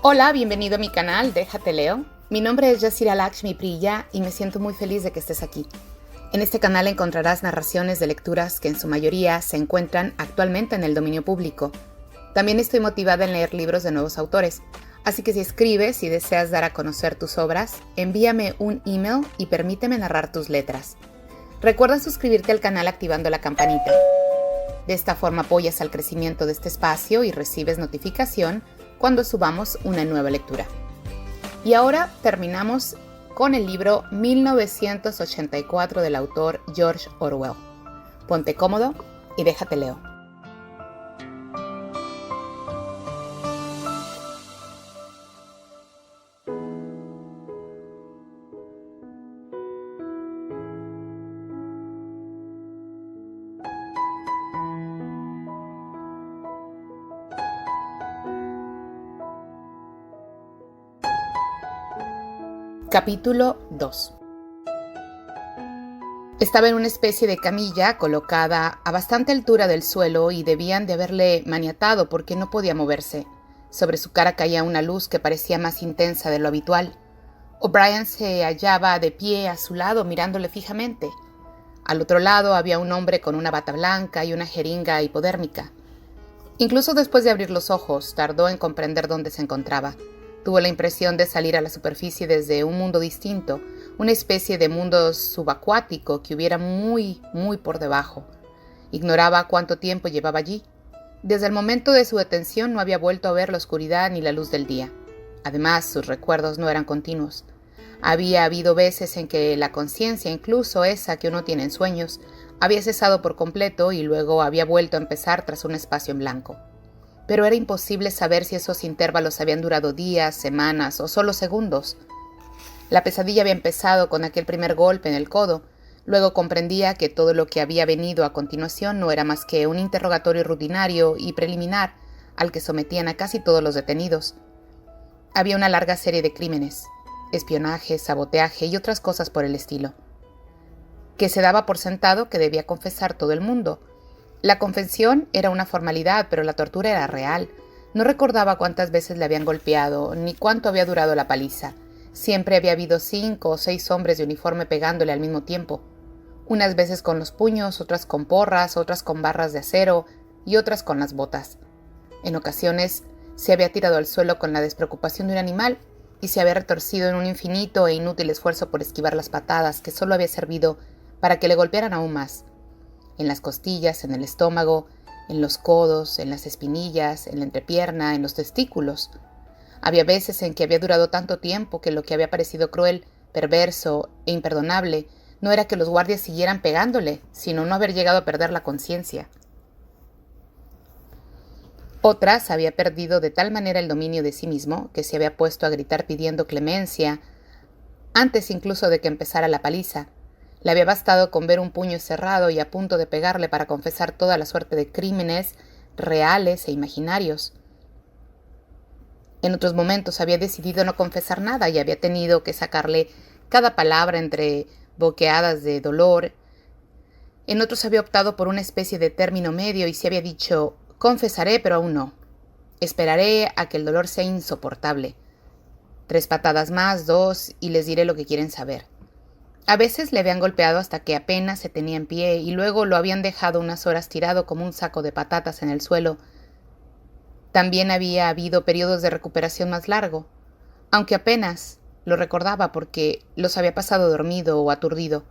Hola, bienvenido a mi canal, Déjate Leo. Mi nombre es Yasira Lakshmi Priya y me siento muy feliz de que estés aquí. En este canal encontrarás narraciones de lecturas que en su mayoría se encuentran actualmente en el dominio público. También estoy motivada en leer libros de nuevos autores, así que si escribes y deseas dar a conocer tus obras, envíame un email y permíteme narrar tus letras. Recuerda suscribirte al canal activando la campanita. De esta forma apoyas al crecimiento de este espacio y recibes notificación cuando subamos una nueva lectura. Y ahora terminamos con el libro 1984 del autor George Orwell. Ponte cómodo y déjate leo. Capítulo 2. Estaba en una especie de camilla colocada a bastante altura del suelo y debían de haberle maniatado porque no podía moverse. Sobre su cara caía una luz que parecía más intensa de lo habitual. O'Brien se hallaba de pie a su lado mirándole fijamente. Al otro lado había un hombre con una bata blanca y una jeringa hipodérmica. Incluso después de abrir los ojos, tardó en comprender dónde se encontraba. Tuvo la impresión de salir a la superficie desde un mundo distinto, una especie de mundo subacuático que hubiera muy por debajo. Ignoraba cuánto tiempo llevaba allí. Desde el momento de su detención no había vuelto a ver la oscuridad ni la luz del día. Además, sus recuerdos no eran continuos. Había habido veces en que la conciencia, incluso esa que uno tiene en sueños, había cesado por completo y luego había vuelto a empezar tras un espacio en blanco. Pero era imposible saber si esos intervalos habían durado días, semanas o solo segundos. La pesadilla había empezado con aquel primer golpe en el codo. Luego comprendía que todo lo que había venido a continuación no era más que un interrogatorio rutinario y preliminar al que sometían a casi todos los detenidos. Había una larga serie de crímenes, espionaje, sabotaje y otras cosas por el estilo, que se daba por sentado que debía confesar todo el mundo. La confesión era una formalidad, pero la tortura era real. No recordaba cuántas veces le habían golpeado, ni cuánto había durado la paliza. Siempre había habido 5 o 6 hombres de uniforme pegándole al mismo tiempo. Unas veces con los puños, otras con porras, otras con barras de acero y otras con las botas. En ocasiones se había tirado al suelo con la despreocupación de un animal y se había retorcido en un infinito e inútil esfuerzo por esquivar las patadas que solo había servido para que le golpearan aún más. En las costillas, en el estómago, en los codos, en las espinillas, en la entrepierna, en los testículos. Había veces en que había durado tanto tiempo que lo que había parecido cruel, perverso e imperdonable no era que los guardias siguieran pegándole, sino no haber llegado a perder la conciencia. Otras había perdido de tal manera el dominio de sí mismo que se había puesto a gritar pidiendo clemencia antes incluso de que empezara la paliza. Le había bastado con ver un puño cerrado y a punto de pegarle para confesar toda la suerte de crímenes reales e imaginarios. En otros momentos había decidido no confesar nada y había tenido que sacarle cada palabra entre boqueadas de dolor. En otros había optado por una especie de término medio y se había dicho: confesaré, pero aún no. Esperaré a que el dolor sea insoportable. 3 patadas más, 2, y les diré lo que quieren saber. A veces le habían golpeado hasta que apenas se tenía en pie y luego lo habían dejado unas horas tirado como un saco de patatas en el suelo. También había habido periodos de recuperación más largo, aunque apenas lo recordaba porque los había pasado dormido o aturdido.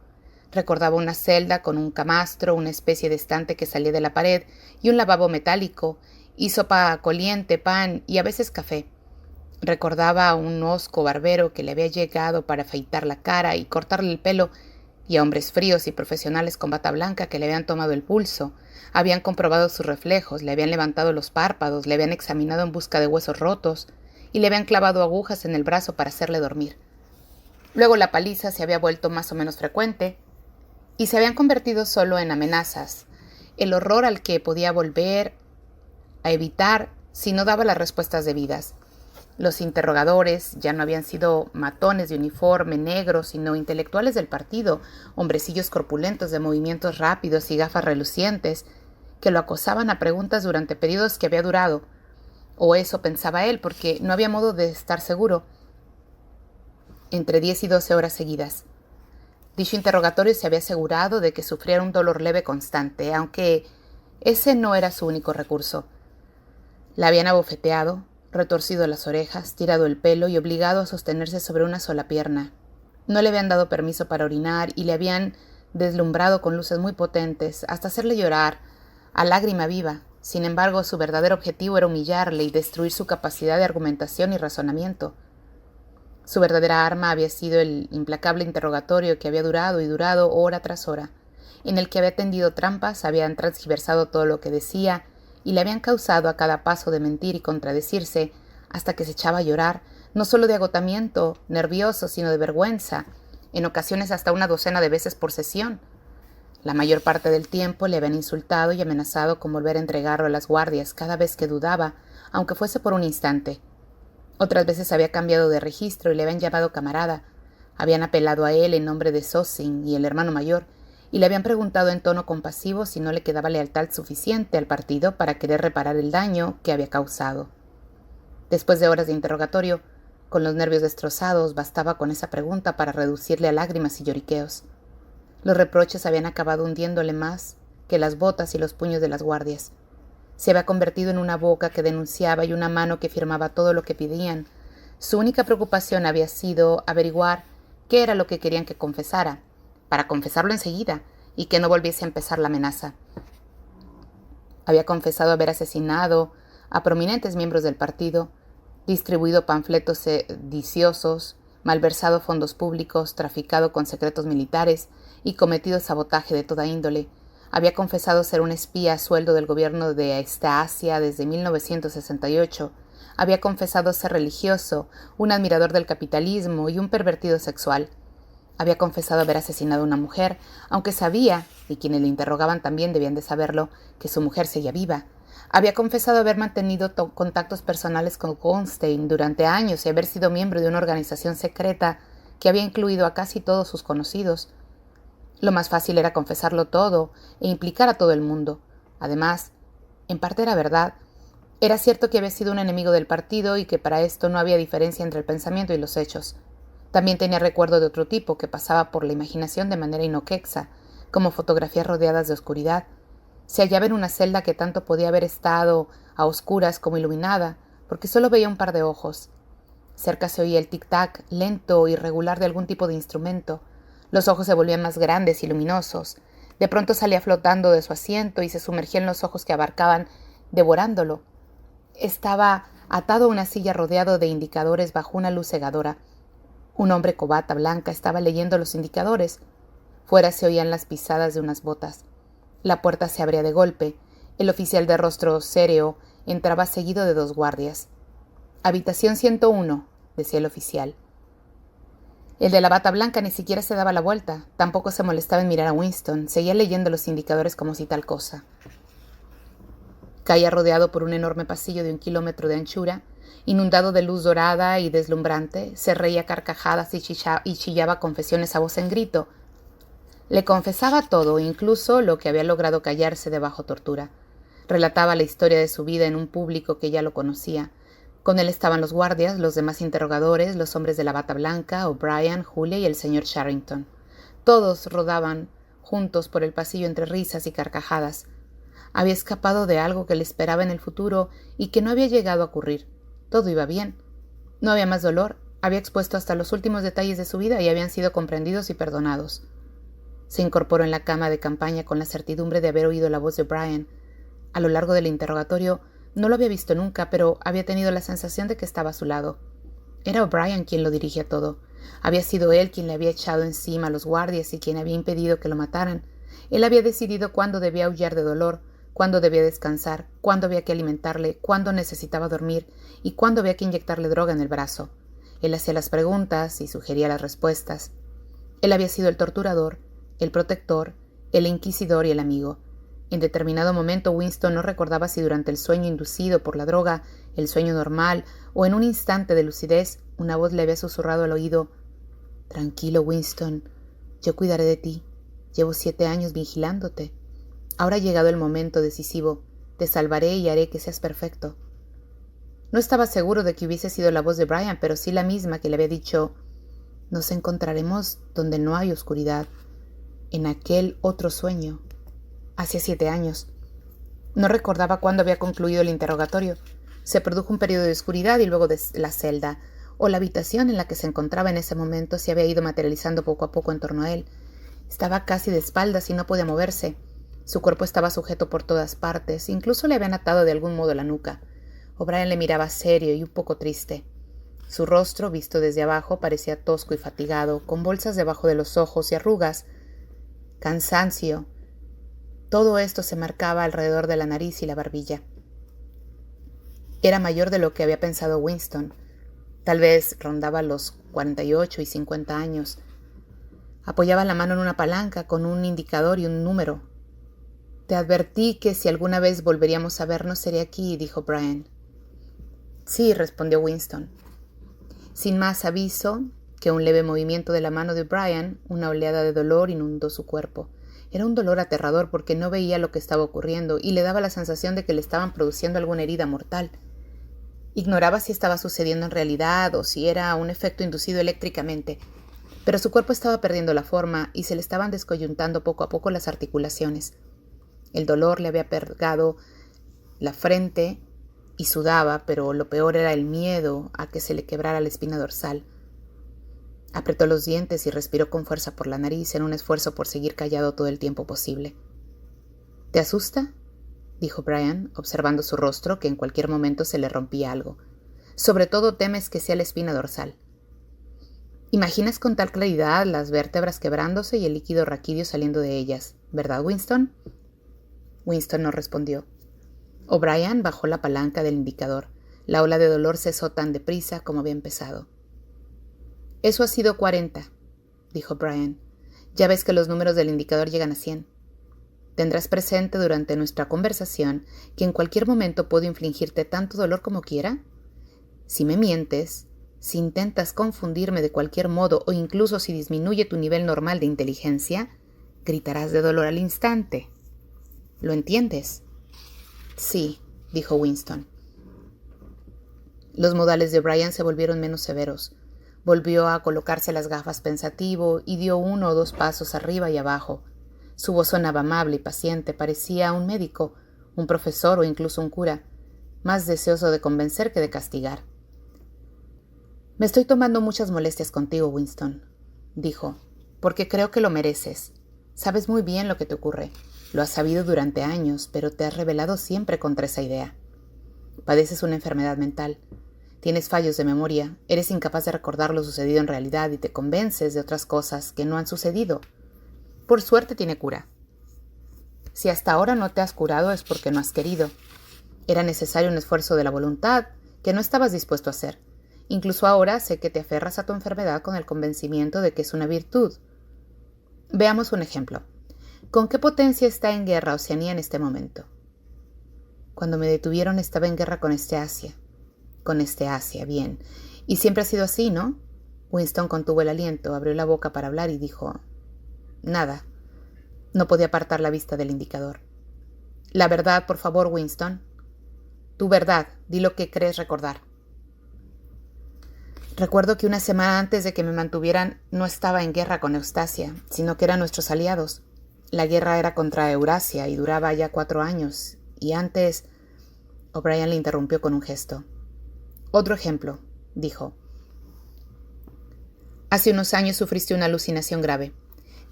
Recordaba una celda con un camastro, una especie de estante que salía de la pared y un lavabo metálico, y sopa caliente, pan y a veces café. Recordaba a un hosco barbero que le había llegado para afeitar la cara y cortarle el pelo, y a hombres fríos y profesionales con bata blanca que le habían tomado el pulso, habían comprobado sus reflejos, le habían levantado los párpados, le habían examinado en busca de huesos rotos y le habían clavado agujas en el brazo para hacerle dormir. Luego la paliza se había vuelto más o menos frecuente y se habían convertido solo en amenazas, el horror al que podía volver a evitar si no daba las respuestas debidas. Los interrogadores ya no habían sido matones de uniforme negro, sino intelectuales del partido, hombrecillos corpulentos de movimientos rápidos y gafas relucientes, que lo acosaban a preguntas durante periodos que había durado. O eso pensaba él, porque no había modo de estar seguro. Entre 10 y 12 horas seguidas. Dicho interrogatorio se había asegurado de que sufriera un dolor leve constante, aunque ese no era su único recurso. La habían abofeteado, retorcido las orejas, tirado el pelo y obligado a sostenerse sobre una sola pierna. No le habían dado permiso para orinar y le habían deslumbrado con luces muy potentes, hasta hacerle llorar, a lágrima viva. Sin embargo, su verdadero objetivo era humillarle y destruir su capacidad de argumentación y razonamiento. Su verdadera arma había sido el implacable interrogatorio que había durado y durado hora tras hora, en el que había tendido trampas, habían transgiversado todo lo que decía y le habían causado a cada paso de mentir y contradecirse hasta que se echaba a llorar, no solo de agotamiento nervioso, sino de vergüenza, en ocasiones hasta una docena de veces por sesión. La mayor parte del tiempo le habían insultado y amenazado con volver a entregarlo a las guardias cada vez que dudaba, aunque fuese por un instante. Otras veces había cambiado de registro y le habían llamado camarada. Habían apelado a él en nombre de Sossing y el hermano mayor, y le habían preguntado en tono compasivo si no le quedaba lealtad suficiente al partido para querer reparar el daño que había causado. Después de horas de interrogatorio, con los nervios destrozados, bastaba con esa pregunta para reducirle a lágrimas y lloriqueos. Los reproches habían acabado hundiéndole más que las botas y los puños de las guardias. Se había convertido en una boca que denunciaba y una mano que firmaba todo lo que pedían. Su única preocupación había sido averiguar qué era lo que querían que confesara, para confesarlo enseguida y que no volviese a empezar la amenaza. Había confesado haber asesinado a prominentes miembros del partido, distribuido panfletos sediciosos, malversado fondos públicos, traficado con secretos militares y cometido sabotaje de toda índole. Había confesado ser un espía a sueldo del gobierno de esta Asia desde 1968. Había confesado ser religioso, un admirador del capitalismo y un pervertido sexual. Había confesado haber asesinado a una mujer, aunque sabía, y quienes le interrogaban también debían de saberlo, que su mujer seguía viva. Había confesado haber mantenido contactos personales con Goldstein durante años y haber sido miembro de una organización secreta que había incluido a casi todos sus conocidos. Lo más fácil era confesarlo todo e implicar a todo el mundo. Además, en parte era verdad. Era cierto que había sido un enemigo del partido y que para esto no había diferencia entre el pensamiento y los hechos. También tenía recuerdo de otro tipo que pasaba por la imaginación de manera inoquexa, como fotografías rodeadas de oscuridad. Se hallaba en una celda que tanto podía haber estado a oscuras como iluminada, porque solo veía un par de ojos. Cerca se oía el tic-tac, lento y irregular de algún tipo de instrumento. Los ojos se volvían más grandes y luminosos. De pronto salía flotando de su asiento y se sumergía en los ojos que abarcaban, devorándolo. Estaba atado a una silla rodeado de indicadores bajo una luz cegadora. Un hombre con bata blanca estaba leyendo los indicadores. Fuera se oían las pisadas de unas botas. La puerta se abría de golpe. El oficial de rostro séreo entraba seguido de dos guardias. «Habitación 101», decía el oficial. El de la bata blanca ni siquiera se daba la vuelta. Tampoco se molestaba en mirar a Winston. Seguía leyendo los indicadores como si tal cosa. Caía rodeado por un enorme pasillo de 1 kilómetro de anchura, inundado de luz dorada y deslumbrante. Se reía a carcajadas y chillaba confesiones a voz en grito. Le confesaba todo, incluso lo que había logrado callarse de bajo tortura. Relataba la historia de su vida en un público que ya lo conocía. Con él estaban los guardias, los demás interrogadores, los hombres de la bata blanca, O'Brien, Julia y el señor Sherrington. Todos rodaban juntos por el pasillo entre risas y carcajadas. Había escapado de algo que le esperaba en el futuro y que no había llegado a ocurrir. Todo iba bien. No había más dolor. Había expuesto hasta los últimos detalles de su vida y habían sido comprendidos y perdonados. Se incorporó en la cama de campaña con la certidumbre de haber oído la voz de O'Brien. A lo largo del interrogatorio no lo había visto nunca, pero había tenido la sensación de que estaba a su lado. Era O'Brien quien lo dirigía todo. Había sido él quien le había echado encima a los guardias y quien había impedido que lo mataran. Él había decidido cuándo debía aullar de dolor, cuándo debía descansar, cuándo había que alimentarle, cuándo necesitaba dormir y cuándo había que inyectarle droga en el brazo. Él hacía las preguntas y sugería las respuestas. Él había sido el torturador, el protector, el inquisidor y el amigo. En determinado momento Winston no recordaba si durante el sueño inducido por la droga, el sueño normal o en un instante de lucidez, una voz le había susurrado al oído: «Tranquilo, Winston, yo cuidaré de ti. Llevo 7 años vigilándote. Ahora ha llegado el momento decisivo. Te salvaré y haré que seas perfecto». No estaba seguro de que hubiese sido la voz de Brian, pero sí la misma que le había dicho: «Nos encontraremos donde no hay oscuridad», en aquel otro sueño. Hacía 7 años. No recordaba cuándo había concluido el interrogatorio. Se produjo un periodo de oscuridad y luego de la celda, o la habitación en la que se encontraba en ese momento, se había ido materializando poco a poco en torno a él. Estaba casi de espaldas y no podía moverse. Su cuerpo estaba sujeto por todas partes, incluso le habían atado de algún modo la nuca. O'Brien le miraba serio y un poco triste. Su rostro, visto desde abajo, parecía tosco y fatigado, con bolsas debajo de los ojos y arrugas, cansancio. Todo esto se marcaba alrededor de la nariz y la barbilla. Era mayor de lo que había pensado Winston. Tal vez rondaba los 48 y 50 años. Apoyaba la mano en una palanca con un indicador y un número. «Te advertí que si alguna vez volveríamos a vernos sería aquí», dijo Brian. «Sí», respondió Winston. Sin más aviso que un leve movimiento de la mano de Brian, una oleada de dolor inundó su cuerpo. Era un dolor aterrador porque no veía lo que estaba ocurriendo y le daba la sensación de que le estaban produciendo alguna herida mortal. Ignoraba si estaba sucediendo en realidad o si era un efecto inducido eléctricamente, pero su cuerpo estaba perdiendo la forma y se le estaban descoyuntando poco a poco las articulaciones. El dolor le había pegado la frente y sudaba, pero lo peor era el miedo a que se le quebrara la espina dorsal. Apretó los dientes y respiró con fuerza por la nariz en un esfuerzo por seguir callado todo el tiempo posible. «¿Te asusta?», dijo Brian, observando su rostro, que en cualquier momento se le rompía algo. «Sobre todo temes que sea la espina dorsal. Imaginas con tal claridad las vértebras quebrándose y el líquido raquídeo saliendo de ellas, ¿verdad, Winston?». Winston no respondió. O'Brien bajó la palanca del indicador. La ola de dolor cesó tan deprisa como había empezado. «Eso ha sido 40», dijo Brian. «Ya ves que los números del indicador llegan a 100. Tendrás presente durante nuestra conversación que en cualquier momento puedo infligirte tanto dolor como quiera. Si me mientes, si intentas confundirme de cualquier modo o incluso si disminuye tu nivel normal de inteligencia, gritarás de dolor al instante. ¿Lo entiendes?». «Sí», dijo Winston. Los modales de Brian se volvieron menos severos. Volvió a colocarse las gafas pensativo y dio 1 o 2 pasos arriba y abajo. Su voz sonaba amable y paciente, parecía un médico, un profesor o incluso un cura, más deseoso de convencer que de castigar. «Me estoy tomando muchas molestias contigo, Winston», dijo, «porque creo que lo mereces. Sabes muy bien lo que te ocurre. Lo has sabido durante años, pero te has rebelado siempre contra esa idea. Padeces una enfermedad mental. Tienes fallos de memoria, eres incapaz de recordar lo sucedido en realidad y te convences de otras cosas que no han sucedido. Por suerte tiene cura. Si hasta ahora no te has curado es porque no has querido. Era necesario un esfuerzo de la voluntad que no estabas dispuesto a hacer. Incluso ahora sé que te aferras a tu enfermedad con el convencimiento de que es una virtud. Veamos un ejemplo. ¿Con qué potencia está en guerra Oceanía en este momento? Cuando me detuvieron estaba en guerra con Asia. Con Asia, bien. Y siempre ha sido así, ¿no? Winston contuvo el aliento, abrió la boca para hablar y dijo: «Nada». No podía apartar la vista del indicador. «La verdad, por favor, Winston». «Tu verdad, di lo que crees recordar». «Recuerdo que una semana antes de que me mantuvieran no estaba en guerra con Eustacia, sino que eran nuestros aliados. La guerra era contra Eurasia y duraba ya 4 años. Y antes...» O'Brien le interrumpió con un gesto. «Otro ejemplo», dijo. «Hace unos años sufriste una alucinación grave.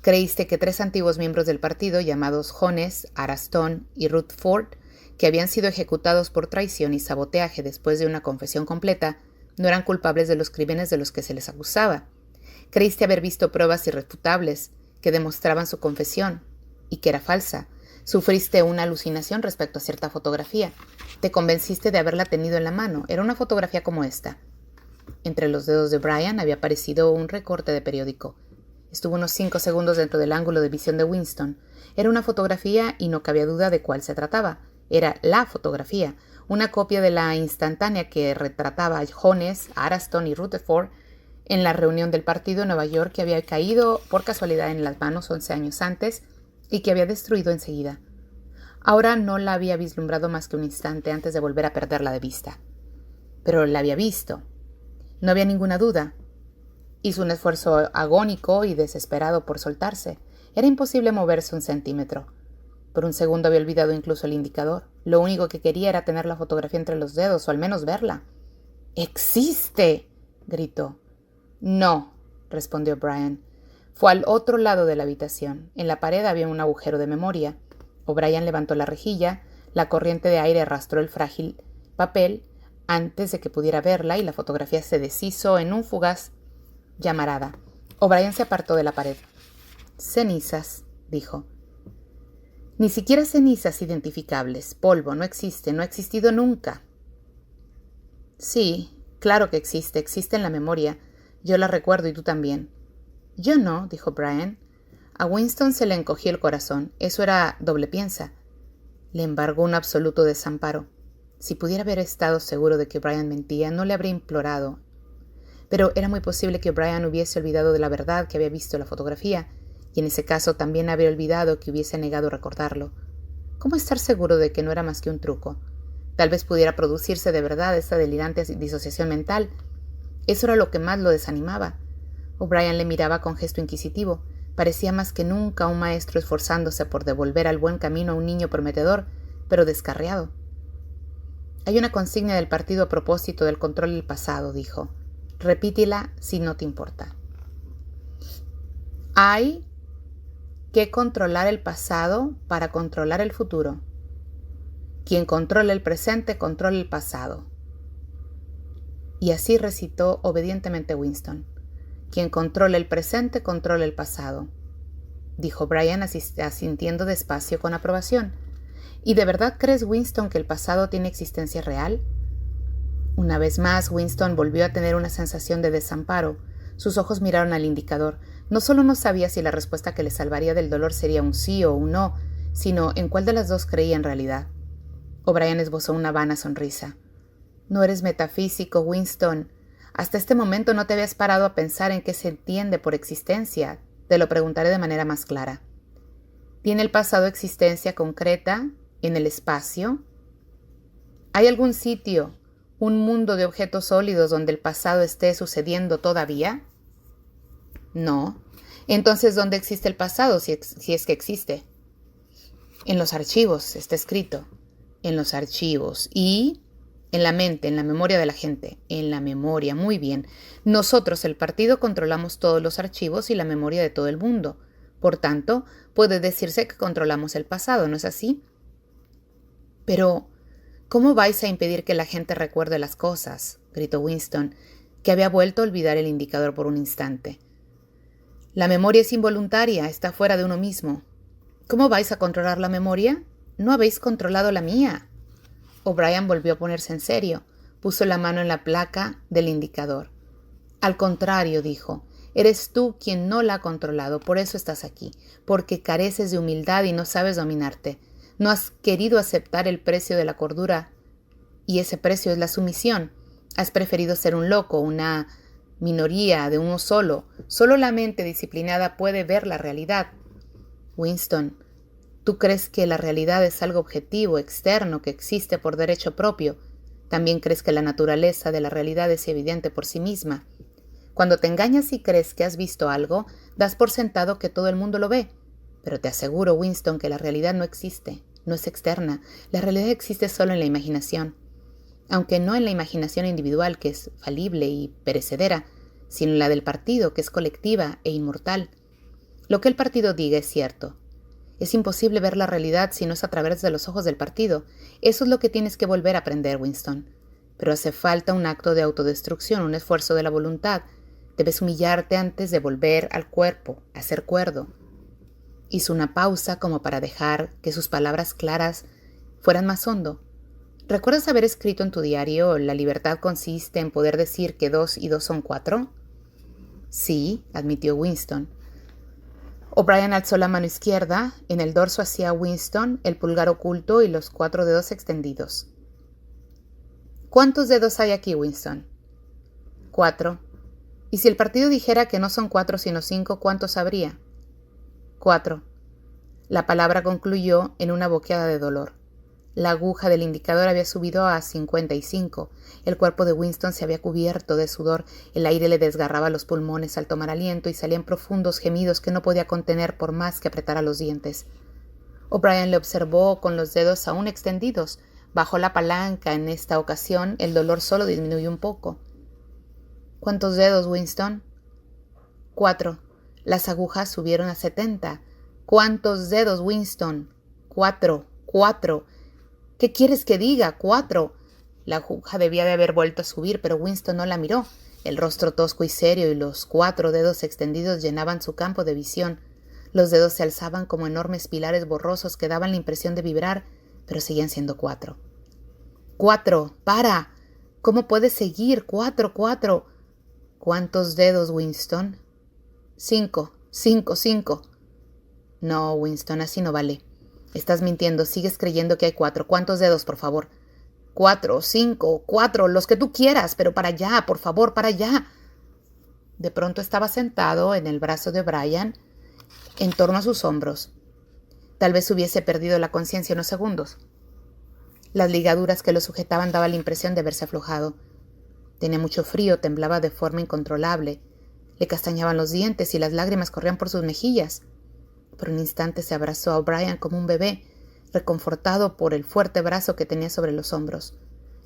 Creíste que 3 antiguos miembros del partido, llamados Jones, Araston y Rutherford, que habían sido ejecutados por traición y sabotaje después de una confesión completa, no eran culpables de los crímenes de los que se les acusaba. Creíste haber visto pruebas irrefutables que demostraban su confesión, y que era falsa. Sufriste una alucinación respecto a cierta fotografía. Te convenciste de haberla tenido en la mano. Era una fotografía como esta». Entre los dedos de Brian había aparecido un recorte de periódico. Estuvo unos 5 segundos dentro del ángulo de visión de Winston. Era una fotografía y no cabía duda de cuál se trataba. Era la fotografía, una copia de la instantánea que retrataba a Jones, Araston y Rutherford en la reunión del partido en Nueva York, que había caído por casualidad en las manos 11 años antes y que había destruido enseguida. Ahora no la había vislumbrado más que un instante antes de volver a perderla de vista. Pero la había visto. No había ninguna duda. Hizo un esfuerzo agónico y desesperado por soltarse. Era imposible moverse un centímetro. Por un segundo había olvidado incluso el indicador. Lo único que quería era tener la fotografía entre los dedos, o al menos verla. ¡Existe!, gritó. No, respondió Brian. Fue al otro lado de la habitación. En la pared había un agujero de memoria. O'Brien levantó la rejilla. La corriente de aire arrastró el frágil papel antes de que pudiera verla y la fotografía se deshizo en un fugaz llamarada. O'Brien se apartó de la pared. Cenizas, dijo. Ni siquiera cenizas identificables. Polvo, no existe, no ha existido nunca. Sí, claro que existe, existe en la memoria. Yo la recuerdo y tú también. Yo no, dijo Brian. A Winston se le encogió el corazón. Eso era doble piensa. Le embargó un absoluto desamparo. Si pudiera haber estado seguro de que Brian mentía, no le habría implorado. Pero era muy posible que Brian hubiese olvidado de la verdad que había visto la fotografía, y en ese caso también habría olvidado que hubiese negado recordarlo. ¿Cómo estar seguro de que no era más que un truco? Tal vez pudiera producirse de verdad esta delirante disociación mental. Eso era lo que más lo desanimaba. O'Brien le miraba con gesto inquisitivo. Parecía más que nunca un maestro esforzándose por devolver al buen camino a un niño prometedor, pero descarriado. Hay una consigna del partido a propósito del control del pasado, dijo. Repítela si no te importa. Hay que controlar el pasado para controlar el futuro. Quien controla el presente controla el pasado. Y así recitó obedientemente Winston. Quien controla el presente controla el pasado, dijo Brian asintiendo despacio con aprobación. ¿Y de verdad crees, Winston, que el pasado tiene existencia real? Una vez más, Winston volvió a tener una sensación de desamparo. Sus ojos miraron al indicador. No solo no sabía si la respuesta que le salvaría del dolor sería un sí o un no, sino en cuál de las dos creía en realidad. O'Brien esbozó una vana sonrisa. No eres metafísico, Winston. Hasta este momento no te habías parado a pensar en qué se entiende por existencia. Te lo preguntaré de manera más clara. ¿Tiene el pasado existencia concreta en el espacio? ¿Hay algún sitio, un mundo de objetos sólidos donde el pasado esté sucediendo todavía? No. Entonces, ¿dónde existe el pasado, si es que existe? En los archivos, está escrito. En los archivos. Y en la mente, en la memoria de la gente. En la memoria, muy bien. Nosotros, el partido, controlamos todos los archivos y la memoria de todo el mundo. Por tanto, puede decirse que controlamos el pasado, ¿no es así? Pero, ¿cómo vais a impedir que la gente recuerde las cosas?, gritó Winston, que había vuelto a olvidar el indicador por un instante. La memoria es involuntaria, está fuera de uno mismo. ¿Cómo vais a controlar la memoria? No habéis controlado la mía. O'Brien volvió a ponerse en serio. Puso la mano en la placa del indicador. Al contrario, dijo, eres tú quien no la ha controlado, por eso estás aquí, porque careces de humildad y no sabes dominarte. No has querido aceptar el precio de la cordura, y ese precio es la sumisión. Has preferido ser un loco, una minoría de uno solo. Solo la mente disciplinada puede ver la realidad. Winston, ¿tú crees que la realidad es algo objetivo, externo, que existe por derecho propio? También crees que la naturaleza de la realidad es evidente por sí misma. Cuando te engañas y crees que has visto algo, das por sentado que todo el mundo lo ve. Pero te aseguro, Winston, que la realidad no existe, no es externa. La realidad existe solo en la imaginación. Aunque no en la imaginación individual, que es falible y perecedera, sino en la del partido, que es colectiva e inmortal. Lo que el partido diga es cierto. Es imposible ver la realidad si no es a través de los ojos del partido. Eso es lo que tienes que volver a aprender, Winston. Pero hace falta un acto de autodestrucción, un esfuerzo de la voluntad. Debes humillarte antes de volver al cuerpo, a ser cuerdo. Hizo una pausa como para dejar que sus palabras claras fueran más hondo. ¿Recuerdas haber escrito en tu diario «La libertad consiste en poder decir que 2 y 2 son 4»? Sí, admitió Winston. O'Brien alzó la mano izquierda, en el dorso hacia Winston, el pulgar oculto y los 4 dedos extendidos. ¿Cuántos dedos hay aquí, Winston? 4. ¿Y si el partido dijera que no son 4 sino 5, cuántos habría? 4. La palabra concluyó en una boqueada de dolor. La aguja del indicador había subido a 55. El cuerpo de Winston se había cubierto de sudor, el aire le desgarraba los pulmones al tomar aliento y salían profundos gemidos que no podía contener por más que apretara los dientes. O'Brien le observó con los dedos aún extendidos. Bajó la palanca. En esta ocasión el dolor solo disminuyó un poco. —¿Cuántos dedos, Winston? 4. Las agujas subieron a 70. —¿Cuántos dedos, Winston? 4. —¿Qué quieres que diga? 4. La aguja debía de haber vuelto a subir, pero Winston no la miró. El rostro tosco y serio y los 4 dedos extendidos llenaban su campo de visión. Los dedos se alzaban como enormes pilares borrosos que daban la impresión de vibrar, pero seguían siendo 4. 4. ¡Para! ¿Cómo puedes seguir? 4. ¿Cuántos dedos, Winston? 5. No, Winston, así no vale. Estás mintiendo, sigues creyendo que hay 4. ¿Cuántos dedos, por favor? 4, 5, 4, los que tú quieras, pero para allá, por favor, para allá. De pronto estaba sentado en el brazo de O'Brien, en torno a sus hombros. Tal vez hubiese perdido la conciencia unos segundos. Las ligaduras que lo sujetaban daban la impresión de haberse aflojado. Tenía mucho frío, temblaba de forma incontrolable. Le castañaban los dientes y las lágrimas corrían por sus mejillas. Por un instante se abrazó a O'Brien como un bebé, reconfortado por el fuerte brazo que tenía sobre los hombros.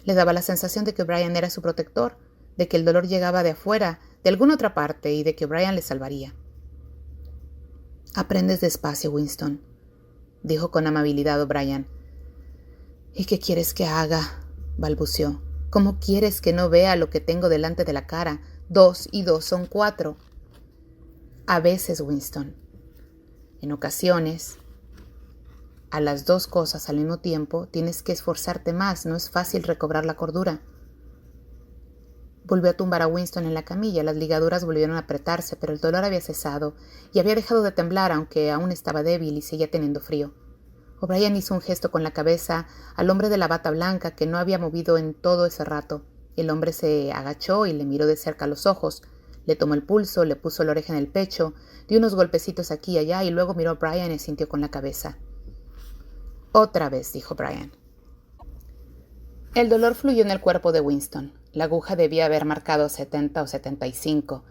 Le daba la sensación de que O'Brien era su protector, de que el dolor llegaba de afuera, de alguna otra parte, y de que O'Brien le salvaría. «Aprendes despacio, Winston», dijo con amabilidad O'Brien. «¿Y qué quieres que haga?», balbuceó. «¿Cómo quieres que no vea lo que tengo delante de la cara? 2 y 2 son 4. A veces, Winston. En ocasiones, a las 2 cosas al mismo tiempo, tienes que esforzarte más. No es fácil recobrar la cordura». Volvió a tumbar a Winston en la camilla. Las ligaduras volvieron a apretarse, pero el dolor había cesado y había dejado de temblar, aunque aún estaba débil y seguía teniendo frío. O'Brien hizo un gesto con la cabeza al hombre de la bata blanca que no había movido en todo ese rato. El hombre se agachó y le miró de cerca a los ojos. Le tomó el pulso, le puso la oreja en el pecho, dio unos golpecitos aquí y allá y luego miró a O'Brien y sintió con la cabeza. «Otra vez», dijo O'Brien. El dolor fluyó en el cuerpo de Winston. La aguja debía haber marcado 70 o 75.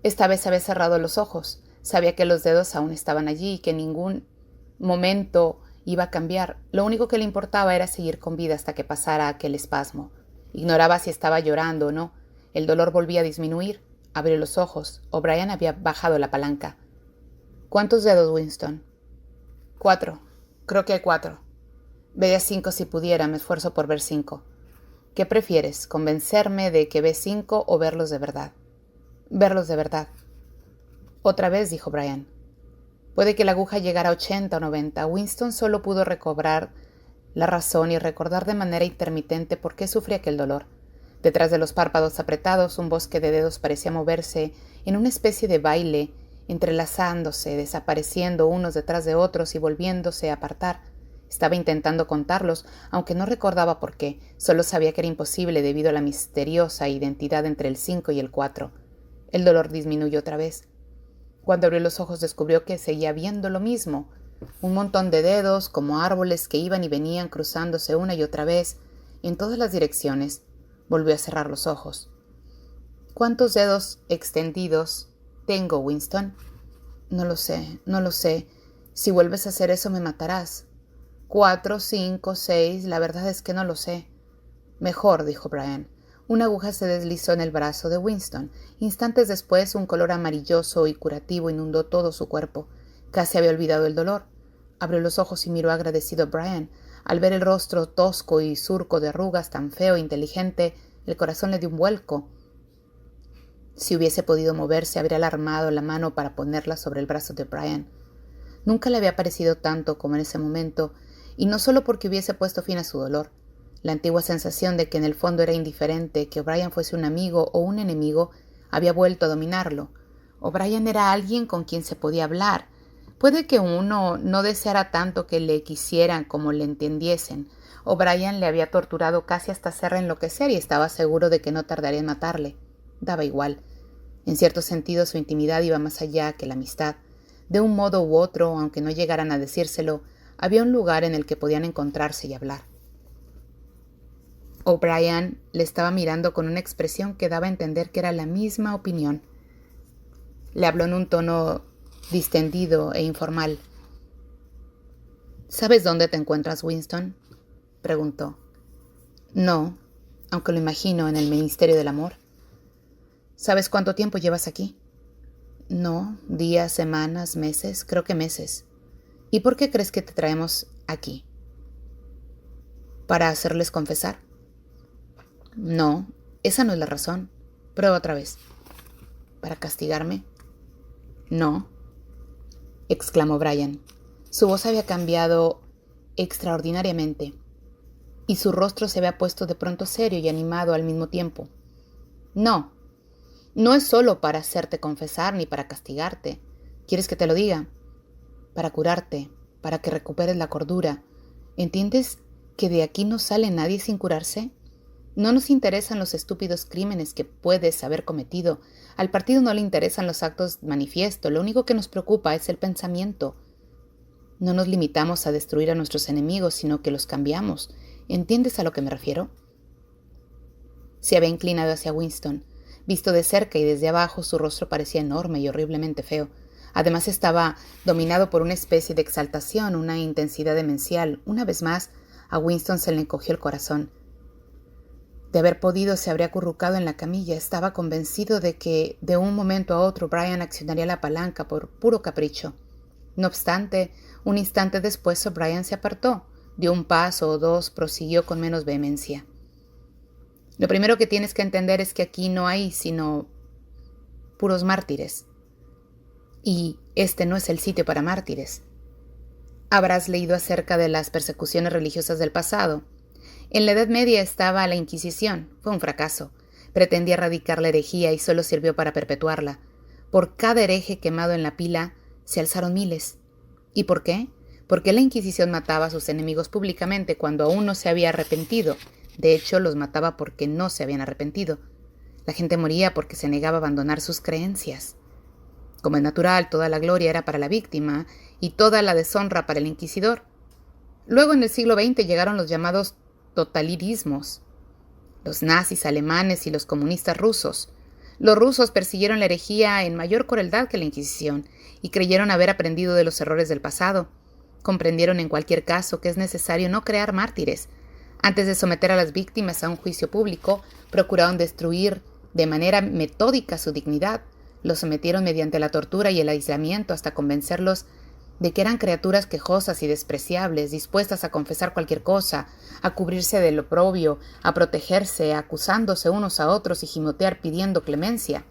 Esta vez había cerrado los ojos. Sabía que los dedos aún estaban allí y que en ningún momento iba a cambiar. Lo único que le importaba era seguir con vida hasta que pasara aquel espasmo. Ignoraba si estaba llorando o no. El dolor volvía a disminuir. Abrió los ojos. O'Brien había bajado la palanca. «¿Cuántos dedos, Winston?» 4. Creo que hay 4. Vería 5 si pudiera. Me esfuerzo por ver 5. ¿Qué prefieres? ¿Convencerme de que ves 5 o verlos de verdad? Verlos de verdad. Otra vez, dijo O'Brien. Puede que la aguja llegara a 80 o 90. Winston solo pudo recobrar la razón y recordar de manera intermitente por qué sufría aquel dolor. Detrás de los párpados apretados, un bosque de dedos parecía moverse en una especie de baile, entrelazándose, desapareciendo unos detrás de otros y volviéndose a apartar. Estaba intentando contarlos, aunque no recordaba por qué. Solo sabía que era imposible debido a la misteriosa identidad entre el 5 y el 4. El dolor disminuyó otra vez. Cuando abrió los ojos descubrió que seguía viendo lo mismo. Un montón de dedos, como árboles que iban y venían cruzándose una y otra vez, en todas las direcciones. Volvió a cerrar los ojos. ¿Cuántos dedos extendidos tengo, Winston? No lo sé. Si vuelves a hacer eso me matarás. 4, 5, 6, la verdad es que no lo sé. Mejor, dijo O'Brien. Una aguja se deslizó en el brazo de Winston. Instantes después, un color amarilloso y curativo inundó todo su cuerpo. Casi había olvidado el dolor. Abrió los ojos y miró agradecido a O'Brien. Al ver el rostro tosco y surco de arrugas tan feo e inteligente, el corazón le dio un vuelco. Si hubiese podido moverse, habría alarmado la mano para ponerla sobre el brazo de O'Brien. Nunca le había parecido tanto como en ese momento, y no solo porque hubiese puesto fin a su dolor. La antigua sensación de que en el fondo era indiferente, que O'Brien fuese un amigo o un enemigo, había vuelto a dominarlo. O'Brien era alguien con quien se podía hablar. Puede que uno no deseara tanto que le quisieran como le entendiesen. O'Brien le había torturado casi hasta hacerle enloquecer y estaba seguro de que no tardaría en matarle. Daba igual. En cierto sentido, su intimidad iba más allá que la amistad. De un modo u otro, aunque no llegaran a decírselo, había un lugar en el que podían encontrarse y hablar. O'Brien le estaba mirando con una expresión que daba a entender que era la misma opinión. Le habló en un tono distendido e informal. ¿Sabes dónde te encuentras, Winston?, preguntó. No, aunque lo imagino, en el Ministerio del Amor. ¿Sabes cuánto tiempo llevas aquí? No, días, semanas, meses, creo que meses. ¿Y por qué crees que te traemos aquí? ¿Para hacerles confesar? No, esa no es la razón. Prueba otra vez. ¿Para castigarme? No, exclamó Brian. Su voz había cambiado extraordinariamente, y su rostro se había puesto de pronto serio y animado al mismo tiempo. No, no es solo para hacerte confesar ni para castigarte. ¿Quieres que te lo diga? Para curarte, para que recuperes la cordura. ¿Entiendes que de aquí no sale nadie sin curarse? No nos interesan los estúpidos crímenes que puedes haber cometido. Al partido no le interesan los actos manifiesto. Lo único que nos preocupa es el pensamiento. No nos limitamos a destruir a nuestros enemigos, sino que los cambiamos. ¿Entiendes a lo que me refiero? Se había inclinado hacia Winston. Visto de cerca y desde abajo, su rostro parecía enorme y horriblemente feo. Además estaba dominado por una especie de exaltación, una intensidad demencial. Una vez más, a Winston se le encogió el corazón. De haber podido, se habría acurrucado en la camilla. Estaba convencido de que de un momento a otro Brian accionaría la palanca por puro capricho. No obstante, un instante después O'Brien se apartó, dio un paso o dos, prosiguió con menos vehemencia. Lo primero que tienes que entender es que aquí no hay sino puros mártires. Y este no es el sitio para mártires. Habrás leído acerca de las persecuciones religiosas del pasado. En la Edad Media estaba la Inquisición. Fue un fracaso. Pretendía erradicar la herejía y solo sirvió para perpetuarla. Por cada hereje quemado en la pila se alzaron miles. ¿Y por qué? Porque la Inquisición mataba a sus enemigos públicamente cuando aún no se había arrepentido. De hecho, los mataba porque no se habían arrepentido. La gente moría porque se negaba a abandonar sus creencias. Como es natural, toda la gloria era para la víctima y toda la deshonra para el inquisidor. Luego, en el siglo XX, llegaron los llamados totalitarismos, los nazis alemanes y los comunistas rusos. Los rusos persiguieron la herejía en mayor crueldad que la Inquisición y creyeron haber aprendido de los errores del pasado. Comprendieron en cualquier caso que es necesario no crear mártires. Antes de someter a las víctimas a un juicio público, procuraron destruir de manera metódica su dignidad. Los sometieron mediante la tortura y el aislamiento hasta convencerlos de que eran criaturas quejosas y despreciables, dispuestas a confesar cualquier cosa, a cubrirse del oprobio, a protegerse, acusándose unos a otros y gimotear pidiendo clemencia.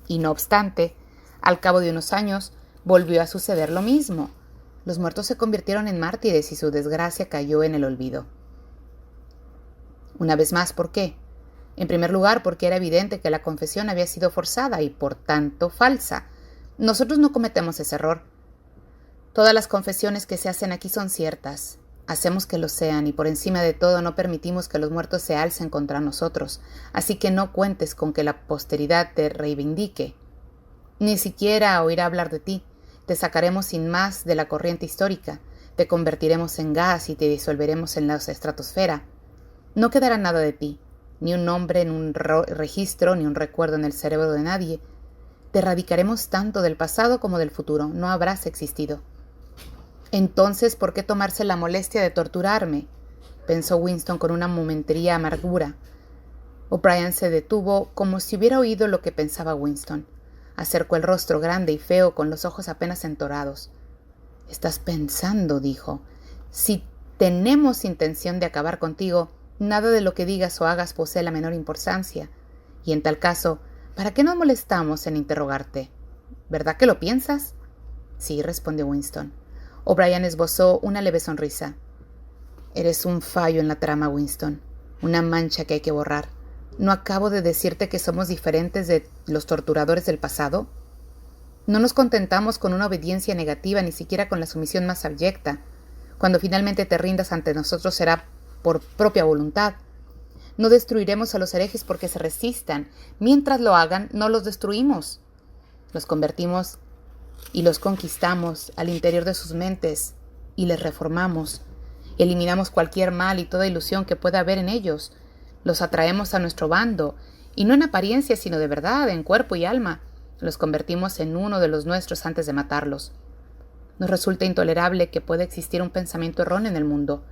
Y no obstante, al cabo de unos años, volvió a suceder lo mismo. Los muertos se convirtieron en mártires y su desgracia cayó en el olvido. Una vez más, ¿por qué? En primer lugar, porque era evidente que la confesión había sido forzada y, por tanto, falsa. Nosotros no cometemos ese error. Todas las confesiones que se hacen aquí son ciertas. Hacemos que lo sean y por encima de todo no permitimos que los muertos se alcen contra nosotros. Así que no cuentes con que la posteridad te reivindique. Ni siquiera oirá hablar de ti. Te sacaremos sin más de la corriente histórica. Te convertiremos en gas y te disolveremos en la estratosfera. No quedará nada de ti, ni un nombre en un registro, ni un recuerdo en el cerebro de nadie. Te erradicaremos tanto del pasado como del futuro. No habrás existido. Entonces, ¿por qué tomarse la molestia de torturarme?, pensó Winston con una momentánea amargura. O'Brien se detuvo como si hubiera oído lo que pensaba Winston. Acercó el rostro grande y feo con los ojos apenas entorados. «Estás pensando», dijo. «Si tenemos intención de acabar contigo, nada de lo que digas o hagas posee la menor importancia. Y en tal caso, ¿para qué nos molestamos en interrogarte? ¿Verdad que lo piensas?» «Sí», respondió Winston. O'Brien esbozó una leve sonrisa. «Eres un fallo en la trama, Winston. Una mancha que hay que borrar. ¿No acabo de decirte que somos diferentes de los torturadores del pasado? No nos contentamos con una obediencia negativa, ni siquiera con la sumisión más abyecta. Cuando finalmente te rindas ante nosotros será por propia voluntad. No destruiremos a los herejes porque se resistan. Mientras lo hagan, no los destruimos. Los convertimos y los conquistamos al interior de sus mentes y les reformamos. Eliminamos cualquier mal y toda ilusión que pueda haber en ellos. Los atraemos a nuestro bando, y no en apariencia, sino de verdad, en cuerpo y alma. Los convertimos en uno de los nuestros antes de matarlos. Nos resulta intolerable que pueda existir un pensamiento erróneo en el mundo,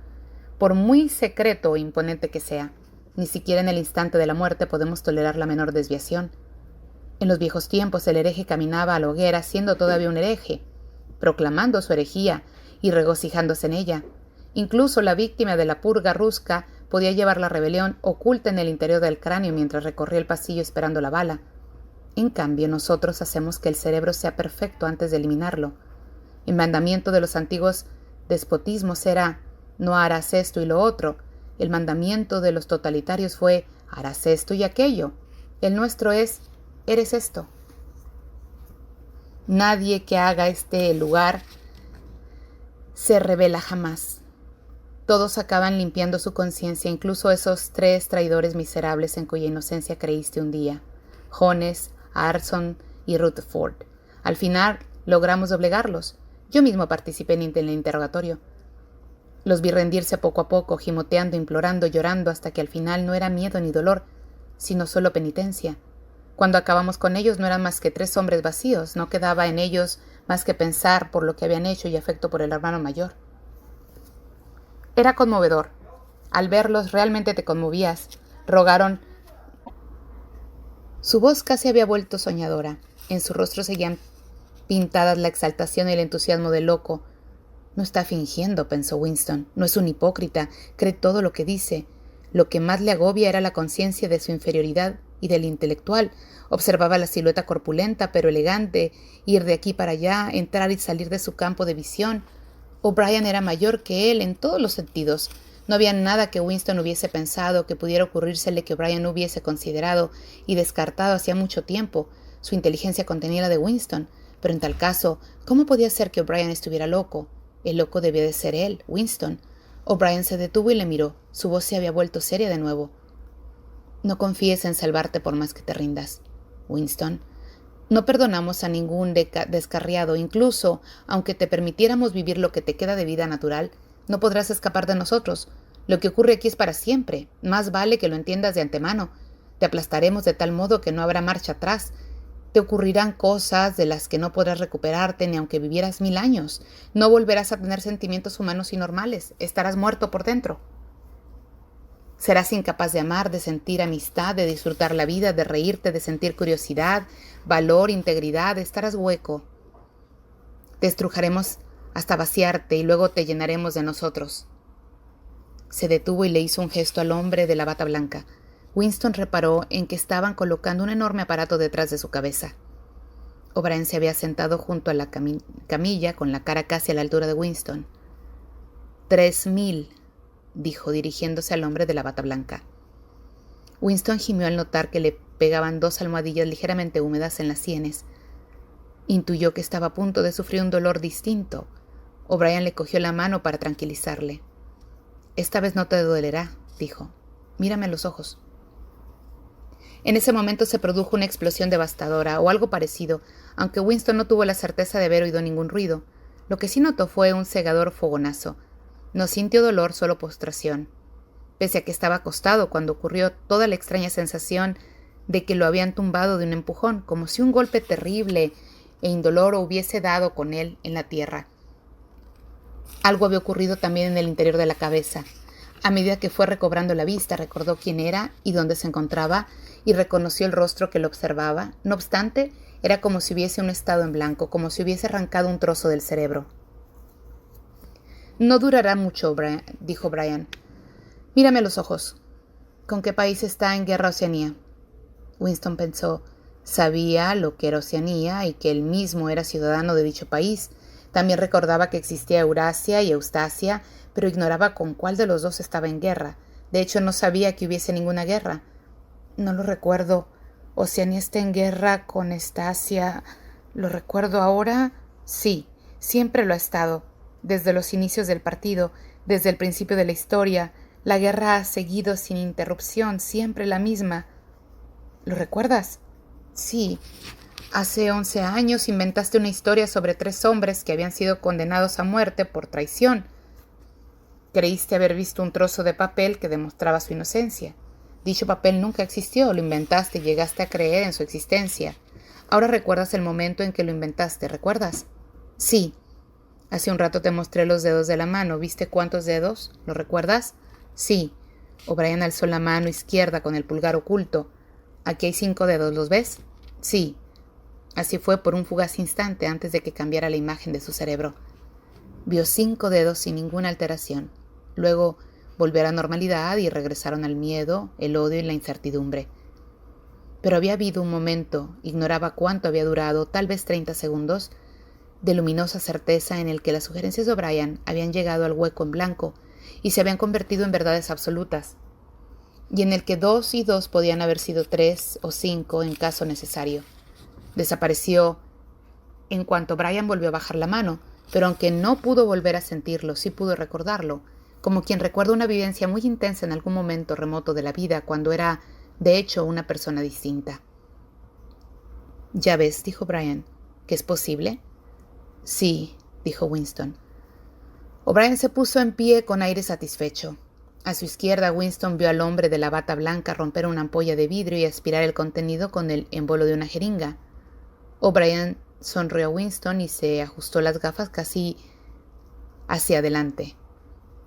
por muy secreto o imponente que sea. Ni siquiera en el instante de la muerte podemos tolerar la menor desviación. En los viejos tiempos el hereje caminaba a la hoguera siendo todavía un hereje, proclamando su herejía y regocijándose en ella. Incluso la víctima de la purga rusca podía llevar la rebelión oculta en el interior del cráneo mientras recorría el pasillo esperando la bala. En cambio, nosotros hacemos que el cerebro sea perfecto antes de eliminarlo. El mandamiento de los antiguos despotismos era «no harás esto y lo otro». El mandamiento de los totalitarios fue «harás esto y aquello». El nuestro es «eres esto». Nadie que haga este lugar se revela jamás. Todos acaban limpiando su conciencia, incluso esos 3 traidores miserables en cuya inocencia creíste un día, Jones, Arson y Rutherford. Al final logramos doblegarlos. Yo mismo participé en el interrogatorio. Los vi rendirse poco a poco, gimoteando, implorando, llorando, hasta que al final no era miedo ni dolor, sino solo penitencia. Cuando acabamos con ellos no eran más que 3 hombres vacíos, no quedaba en ellos más que pensar por lo que habían hecho y afecto por el hermano mayor. Era conmovedor. Al verlos realmente te conmovías. Rogaron. Su voz casi había vuelto soñadora. En su rostro seguían pintadas la exaltación y el entusiasmo del loco. No está fingiendo, pensó Winston. No es un hipócrita. Cree todo lo que dice. Lo que más le agobia era la conciencia de su inferioridad y del intelectual. Observaba la silueta corpulenta pero elegante, ir de aquí para allá, entrar y salir de su campo de visión. O'Brien era mayor que él en todos los sentidos. No había nada que Winston hubiese pensado, que pudiera ocurrírsele que O'Brien no hubiese considerado y descartado hacía mucho tiempo. Su inteligencia contenía la de Winston, pero en tal caso, ¿cómo podía ser que O'Brien estuviera loco? El loco debía de ser él, Winston. O'Brien se detuvo y le miró. Su voz se había vuelto seria de nuevo. No confíes en salvarte por más que te rindas, Winston. No perdonamos a ningún descarriado, incluso aunque te permitiéramos vivir lo que te queda de vida natural, no podrás escapar de nosotros. Lo que ocurre aquí es para siempre. Más vale que lo entiendas de antemano. Te aplastaremos de tal modo que no habrá marcha atrás. Te ocurrirán cosas de las que no podrás recuperarte ni aunque vivieras 1000 años. No volverás a tener sentimientos humanos y normales. Estarás muerto por dentro. Serás incapaz de amar, de sentir amistad, de disfrutar la vida, de reírte, de sentir curiosidad, valor, integridad. Estarás hueco. Te estrujaremos hasta vaciarte y luego te llenaremos de nosotros. Se detuvo y le hizo un gesto al hombre de la bata blanca. Winston reparó en que estaban colocando un enorme aparato detrás de su cabeza. O'Brien se había sentado junto a la camilla con la cara casi a la altura de Winston. 3000, dijo dirigiéndose al hombre de la bata blanca. Winston gimió al notar que le pegaban 2 almohadillas ligeramente húmedas en las sienes. Intuyó que estaba a punto de sufrir un dolor distinto. O'Brien le cogió la mano para tranquilizarle. «Esta vez no te dolerá», dijo. «Mírame a los ojos». En ese momento se produjo una explosión devastadora, o algo parecido, aunque Winston no tuvo la certeza de haber oído ningún ruido. Lo que sí notó fue un cegador fogonazo. No sintió dolor, solo postración. Pese a que estaba acostado cuando ocurrió toda la extraña sensación de que lo habían tumbado de un empujón, como si un golpe terrible e indoloro hubiese dado con él en la tierra. Algo había ocurrido también en el interior de la cabeza. A medida que fue recobrando la vista, recordó quién era y dónde se encontraba, y reconoció el rostro que lo observaba. No obstante, era como si hubiese un estado en blanco, como si hubiese arrancado un trozo del cerebro. «No durará mucho», dijo Brian. «Mírame a los ojos. ¿Con qué país está en guerra Oceanía?» Winston pensó. Sabía lo que era Oceanía y que él mismo era ciudadano de dicho país. También recordaba que existía Eurasia y Eustasia, pero ignoraba con cuál de los dos estaba en guerra. De hecho, no sabía que hubiese ninguna guerra. «No lo recuerdo. Oceanía está en guerra con Eustasia. ¿Lo recuerdo ahora?» «Sí, siempre lo ha estado. Desde los inicios del partido, desde el principio de la historia, la guerra ha seguido sin interrupción, siempre la misma». «¿Lo recuerdas?» «Sí. Hace 11 años inventaste una historia sobre 3 hombres que habían sido condenados a muerte por traición. Creíste haber visto un trozo de papel que demostraba su inocencia. Dicho papel nunca existió, lo inventaste y llegaste a creer en su existencia. Ahora recuerdas el momento en que lo inventaste, ¿recuerdas? Sí. Hace un rato te mostré los dedos de la mano. ¿Viste cuántos dedos? ¿Lo recuerdas? Sí. O'Brien alzó la mano izquierda con el pulgar oculto. Aquí hay 5 dedos, ¿los ves? Sí. Así fue por un fugaz instante antes de que cambiara la imagen de su cerebro. Vio 5 dedos sin ninguna alteración. Luego volvió a la normalidad y regresaron al miedo, el odio y la incertidumbre. Pero había habido un momento, ignoraba cuánto había durado, tal vez 30 segundos, de luminosa certeza en el que las sugerencias de O'Brien habían llegado al hueco en blanco y se habían convertido en verdades absolutas, y en el que 2 y 2 podían haber sido 3 o 5 en caso necesario. Desapareció en cuanto O'Brien volvió a bajar la mano, pero aunque no pudo volver a sentirlo, sí pudo recordarlo, como quien recuerda una vivencia muy intensa en algún momento remoto de la vida, cuando era, de hecho, una persona distinta. «Ya ves», dijo O'Brien, «¿que es posible?» «Sí», dijo Winston. O'Brien se puso en pie con aire satisfecho. A su izquierda, Winston vio al hombre de la bata blanca romper una ampolla de vidrio y aspirar el contenido con el embolo de una jeringa. O'Brien sonrió a Winston y se ajustó las gafas casi hacia adelante.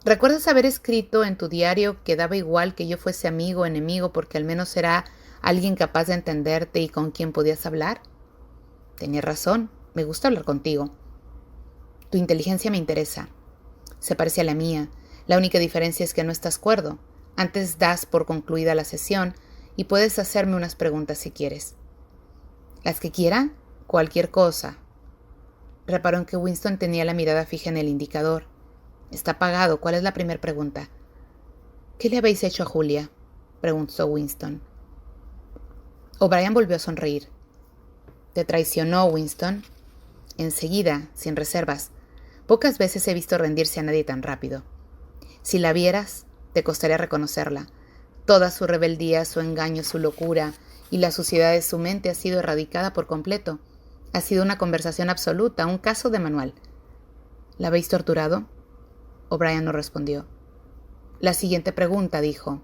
¿Recuerdas haber escrito en tu diario que daba igual que yo fuese amigo o enemigo porque al menos era alguien capaz de entenderte y con quien podías hablar? Tenías razón, me gusta hablar contigo. Tu inteligencia me interesa. Se parece a la mía. La única diferencia es que no estás cuerdo. Antes das por concluida la sesión y puedes hacerme unas preguntas si quieres. ¿Las que quiera? Cualquier cosa. Reparó en que Winston tenía la mirada fija en el indicador. Está apagado. ¿Cuál es la primera pregunta? ¿Qué le habéis hecho a Julia?, preguntó Winston. O'Brien volvió a sonreír. ¿Te traicionó, Winston? Enseguida, sin reservas. Pocas veces he visto rendirse a nadie tan rápido. Si la vieras, te costaría reconocerla. Toda su rebeldía, su engaño, su locura y la suciedad de su mente ha sido erradicada por completo. Ha sido una conversación absoluta, un caso de manual. ¿La habéis torturado? O'Brien no respondió. La siguiente pregunta, dijo.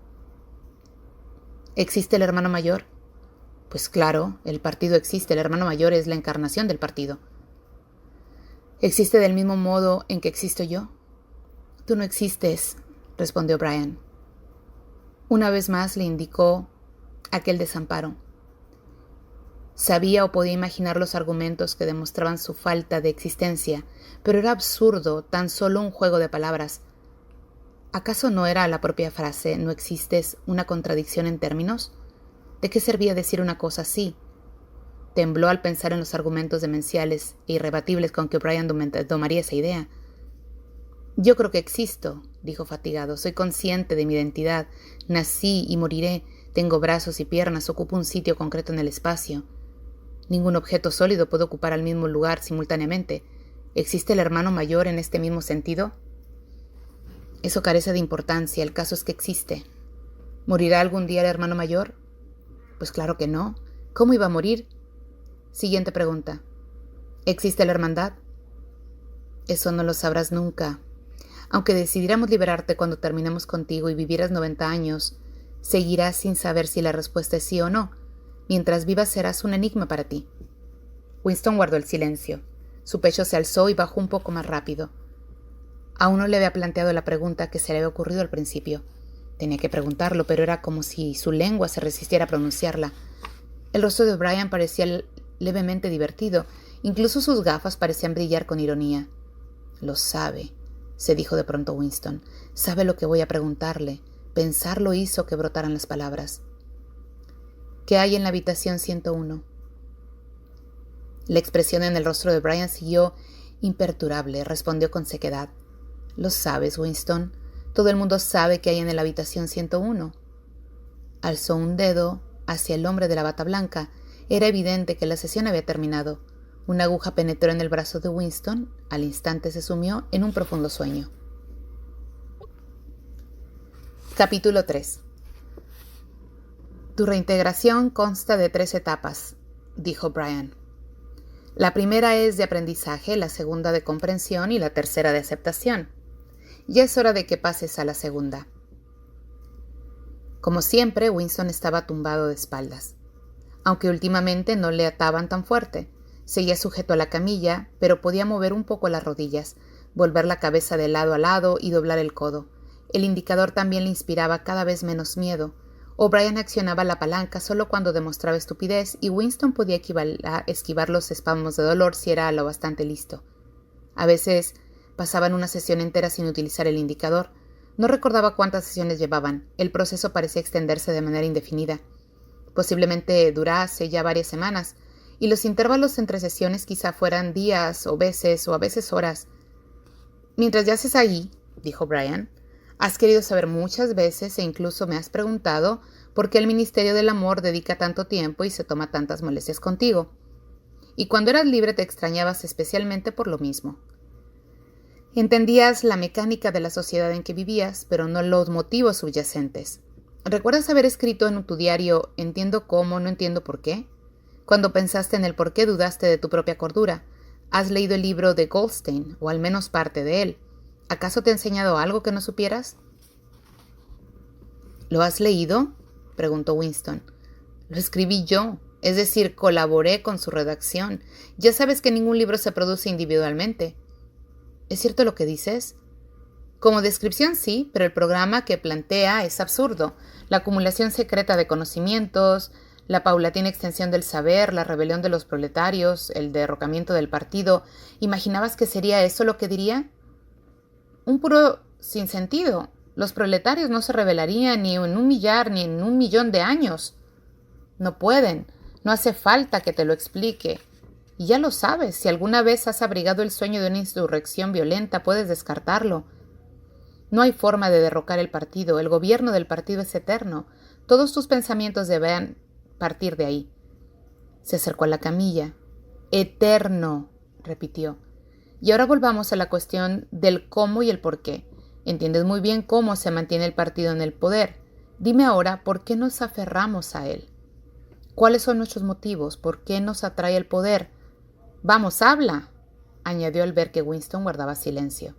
¿Existe el hermano mayor? Pues claro, el partido existe. El hermano mayor es la encarnación del partido. ¿Existe del mismo modo en que existo yo? Tú no existes, respondió O'Brien. Una vez más le indicó aquel desamparo. Sabía o podía imaginar los argumentos que demostraban su falta de existencia, pero era absurdo, tan solo un juego de palabras. ¿Acaso no era la propia frase «no existes» una contradicción en términos? ¿De qué servía decir una cosa así? Tembló al pensar en los argumentos demenciales e irrebatibles con que O'Brien domaría esa idea. «Yo creo que existo», dijo fatigado. «Soy consciente de mi identidad. Nací y moriré. Tengo brazos y piernas. Ocupo un sitio concreto en el espacio. Ningún objeto sólido puede ocupar el mismo lugar simultáneamente. ¿Existe el hermano mayor en este mismo sentido?» «Eso carece de importancia. El caso es que existe». «¿Morirá algún día el hermano mayor?» «Pues claro que no. ¿Cómo iba a morir?» Siguiente pregunta. ¿Existe la hermandad? Eso no lo sabrás nunca. Aunque decidiéramos liberarte cuando terminemos contigo y vivieras 90 años, seguirás sin saber si la respuesta es sí o no. Mientras vivas serás un enigma para ti. Winston guardó el silencio. Su pecho se alzó y bajó un poco más rápido. Aún no le había planteado la pregunta que se le había ocurrido al principio. Tenía que preguntarlo, pero era como si su lengua se resistiera a pronunciarla. El rostro de O'Brien parecía levemente divertido. Incluso sus gafas parecían brillar con ironía. «Lo sabe», se dijo de pronto Winston. «Sabe lo que voy a preguntarle». Pensarlo hizo que brotaran las palabras. «¿Qué hay en la habitación 101?» La expresión en el rostro de O'Brien siguió imperturbable. Respondió con sequedad. «Lo sabes, Winston. Todo el mundo sabe qué hay en la habitación 101». Alzó un dedo hacia el hombre de la bata blanca. Era evidente que la sesión había terminado. Una aguja penetró en el brazo de Winston. Al instante se sumió en un profundo sueño. Capítulo 3. Tu reintegración consta de 3 etapas, dijo O'Brien. La primera es de aprendizaje, la segunda de comprensión y la tercera de aceptación. Ya es hora de que pases a la segunda. Como siempre, Winston estaba tumbado de espaldas. Aunque últimamente no le ataban tan fuerte. Seguía sujeto a la camilla, pero podía mover un poco las rodillas, volver la cabeza de lado a lado y doblar el codo. El indicador también le inspiraba cada vez menos miedo. O'Brien accionaba la palanca solo cuando demostraba estupidez y Winston podía esquivar los espasmos de dolor si era lo bastante listo. A veces pasaban una sesión entera sin utilizar el indicador. No recordaba cuántas sesiones llevaban. El proceso parecía extenderse de manera indefinida. Posiblemente durase ya varias semanas, y los intervalos entre sesiones quizá fueran días o a veces horas. «Mientras yaces ahí», dijo Brian, «has querido saber muchas veces e incluso me has preguntado por qué el Ministerio del Amor dedica tanto tiempo y se toma tantas molestias contigo. Y cuando eras libre te extrañabas especialmente por lo mismo. Entendías la mecánica de la sociedad en que vivías, pero no los motivos subyacentes. ¿Recuerdas haber escrito en tu diario «Entiendo cómo, no entiendo por qué»? Cuando pensaste en el por qué dudaste de tu propia cordura. ¿Has leído el libro de Goldstein, o al menos parte de él? ¿Acaso te ha enseñado algo que no supieras?» «¿Lo has leído?», preguntó Winston. «Lo escribí yo, es decir, colaboré con su redacción. Ya sabes que ningún libro se produce individualmente». «¿Es cierto lo que dices?». «Como descripción sí, pero el programa que plantea es absurdo. La acumulación secreta de conocimientos, la paulatina extensión del saber, la rebelión de los proletarios, el derrocamiento del partido. ¿Imaginabas que sería eso lo que diría?». «Un puro sinsentido. Los proletarios no se rebelarían ni en 1 millar ni en 1 millón de años. No pueden. No hace falta que te lo explique. Y ya lo sabes, si alguna vez has abrigado el sueño de una insurrección violenta, puedes descartarlo. No hay forma de derrocar el partido. El gobierno del partido es eterno. Todos tus pensamientos deben partir de ahí». Se acercó a la camilla. «Eterno», repitió. «Y ahora volvamos a la cuestión del cómo y el por qué. Entiendes muy bien cómo se mantiene el partido en el poder. Dime ahora por qué nos aferramos a él. ¿Cuáles son nuestros motivos? ¿Por qué nos atrae el poder? Vamos, habla», añadió al ver que Winston guardaba silencio.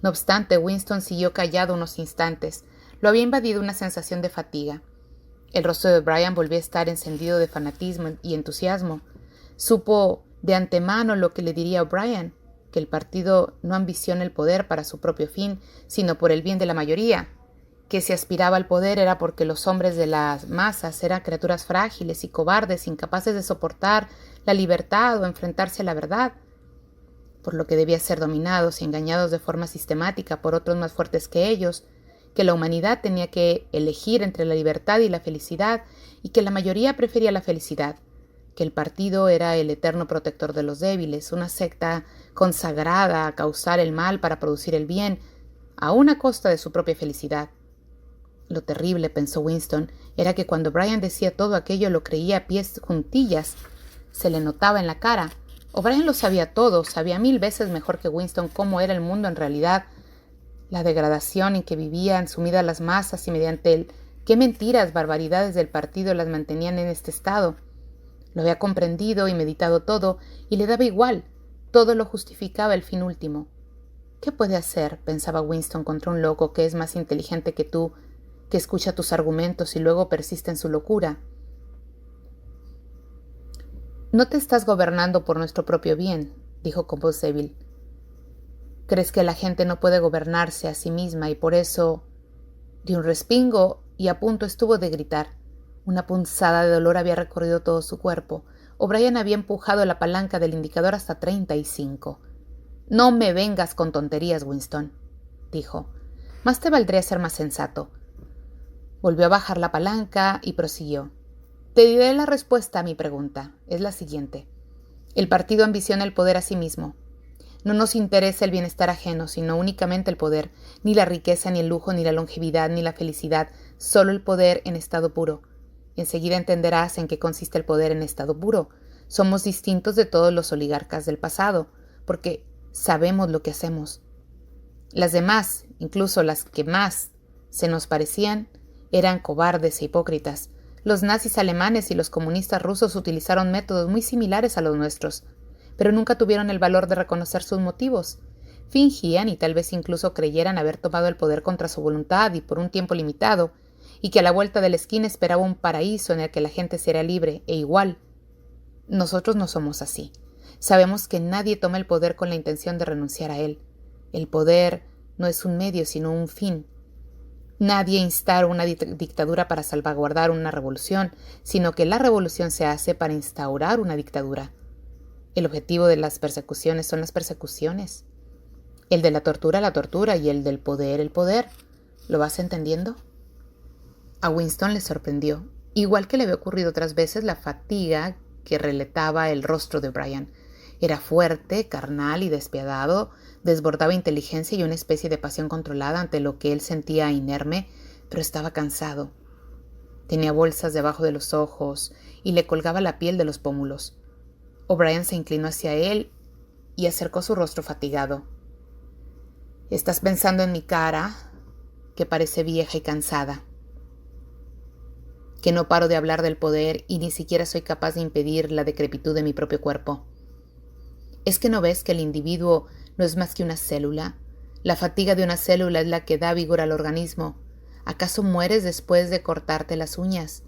No obstante, Winston siguió callado unos instantes. Lo había invadido una sensación de fatiga. El rostro de Brian volvió a estar encendido de fanatismo y entusiasmo. Supo de antemano lo que le diría O'Brien, que el partido no ambiciona el poder para su propio fin, sino por el bien de la mayoría, que si aspiraba al poder era porque los hombres de las masas eran criaturas frágiles y cobardes, incapaces de soportar la libertad o enfrentarse a la verdad, por lo que debía ser dominados y engañados de forma sistemática por otros más fuertes que ellos, que la humanidad tenía que elegir entre la libertad y la felicidad, y que la mayoría prefería la felicidad, que el partido era el eterno protector de los débiles, una secta consagrada a causar el mal para producir el bien, aun a costa de su propia felicidad. Lo terrible, pensó Winston, era que cuando Brian decía todo aquello lo creía a pies juntillas. Se le notaba en la cara. O'Brien lo sabía todo, sabía 1000 veces mejor que Winston cómo era el mundo en realidad, la degradación en que vivían sumidas las masas y mediante él, qué mentiras, barbaridades del partido las mantenían en este estado. Lo había comprendido y meditado todo, y le daba igual, todo lo justificaba el fin último. «¿Qué puede hacer?», pensaba Winston, «contra un loco que es más inteligente que tú, que escucha tus argumentos y luego persiste en su locura». «No te estás gobernando por nuestro propio bien», dijo con voz débil. «Crees que la gente no puede gobernarse a sí misma y por eso…» Dio un respingo y a punto estuvo de gritar. Una punzada de dolor había recorrido todo su cuerpo. O'Brien había empujado la palanca del indicador hasta 35. «No me vengas con tonterías, Winston», dijo. «Más te valdría ser más sensato». Volvió a bajar la palanca y prosiguió. «Te diré la respuesta a mi pregunta. Es la siguiente. El partido ambiciona el poder a sí mismo. No nos interesa el bienestar ajeno, sino únicamente el poder, ni la riqueza, ni el lujo, ni la longevidad, ni la felicidad, solo el poder en estado puro. Enseguida entenderás en qué consiste el poder en estado puro. Somos distintos de todos los oligarcas del pasado, porque sabemos lo que hacemos. Las demás, incluso las que más se nos parecían, eran cobardes e hipócritas. Los nazis alemanes y los comunistas rusos utilizaron métodos muy similares a los nuestros, pero nunca tuvieron el valor de reconocer sus motivos. Fingían y tal vez incluso creyeran haber tomado el poder contra su voluntad y por un tiempo limitado, y que a la vuelta de la esquina esperaba un paraíso en el que la gente sería libre e igual. Nosotros no somos así. Sabemos que nadie toma el poder con la intención de renunciar a él. El poder no es un medio, sino un fin. Nadie instaura una dictadura para salvaguardar una revolución, sino que la revolución se hace para instaurar una dictadura. El objetivo de las persecuciones son las persecuciones. El de la tortura y el del poder, el poder. ¿Lo vas entendiendo? A Winston le sorprendió, igual que le había ocurrido otras veces, la fatiga que reletaba el rostro de Brian. Era fuerte, carnal y despiadado, desbordaba inteligencia y una especie de pasión controlada ante lo que él sentía inerme, pero estaba cansado. Tenía bolsas debajo de los ojos y le colgaba la piel de los pómulos. O'Brien se inclinó hacia él y acercó su rostro fatigado. «Estás pensando en mi cara, que parece vieja y cansada. Que no paro de hablar del poder y ni siquiera soy capaz de impedir la decrepitud de mi propio cuerpo. ¿Es que no ves que el individuo no es más que una célula? La fatiga de una célula es la que da vigor al organismo. ¿Acaso mueres después de cortarte las uñas?»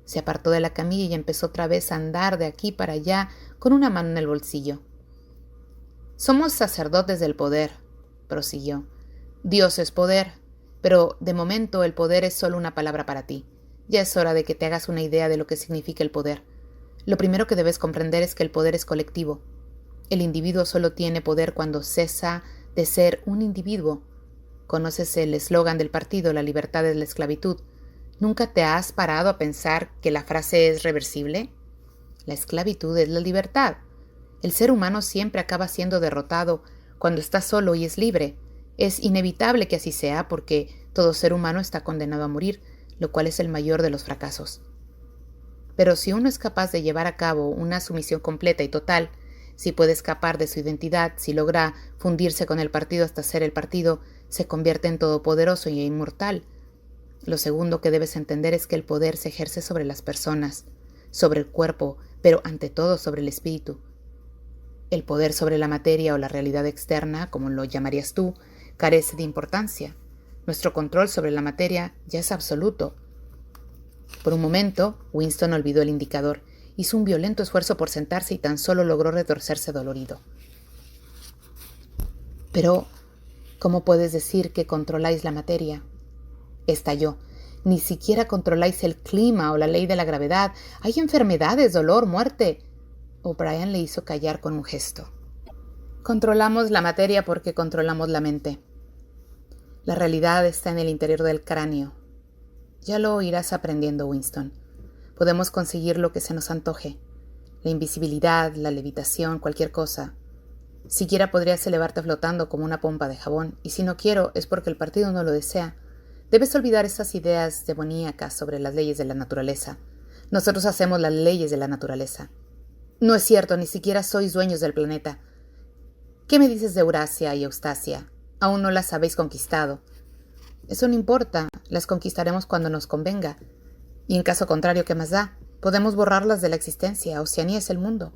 Se apartó de la camilla y empezó otra vez a andar de aquí para allá con una mano en el bolsillo. «Somos sacerdotes del poder», prosiguió. «Dios es poder, pero de momento el poder es solo una palabra para ti. Ya es hora de que te hagas una idea de lo que significa el poder. Lo primero que debes comprender es que el poder es colectivo. El individuo solo tiene poder cuando cesa de ser un individuo. ¿Conoces el eslogan del partido, la libertad es la esclavitud? ¿Nunca te has parado a pensar que la frase es reversible? La esclavitud es la libertad. El ser humano siempre acaba siendo derrotado cuando está solo y es libre. Es inevitable que así sea porque todo ser humano está condenado a morir, lo cual es el mayor de los fracasos. Pero si uno es capaz de llevar a cabo una sumisión completa y total, si puede escapar de su identidad, si logra fundirse con el partido hasta ser el partido, se convierte en todopoderoso y inmortal. Lo segundo que debes entender es que el poder se ejerce sobre las personas, sobre el cuerpo, pero ante todo sobre el espíritu. El poder sobre la materia o la realidad externa, como lo llamarías tú, carece de importancia. Nuestro control sobre la materia ya es absoluto. Por un momento, Winston olvidó el indicador. Hizo un violento esfuerzo por sentarse y tan solo logró retorcerse dolorido. «Pero, ¿cómo puedes decir que controláis la materia?», estalló. «Ni siquiera controláis el clima o la ley de la gravedad. Hay enfermedades, dolor, muerte». O'Brien le hizo callar con un gesto. «Controlamos la materia porque controlamos la mente. La realidad está en el interior del cráneo. Ya lo irás aprendiendo, Winston. Podemos conseguir lo que se nos antoje. La invisibilidad, la levitación, cualquier cosa. Siquiera podrías elevarte flotando como una pompa de jabón, y si no quiero es porque el partido no lo desea. Debes olvidar esas ideas demoníacas sobre las leyes de la naturaleza. Nosotros hacemos las leyes de la naturaleza. No es cierto, ni siquiera sois dueños del planeta. ¿Qué me dices de Eurasia y Eustasia? Aún no las habéis conquistado. Eso no importa, las conquistaremos cuando nos convenga. Y en caso contrario, ¿qué más da? Podemos borrarlas de la existencia. Oceanía es el mundo.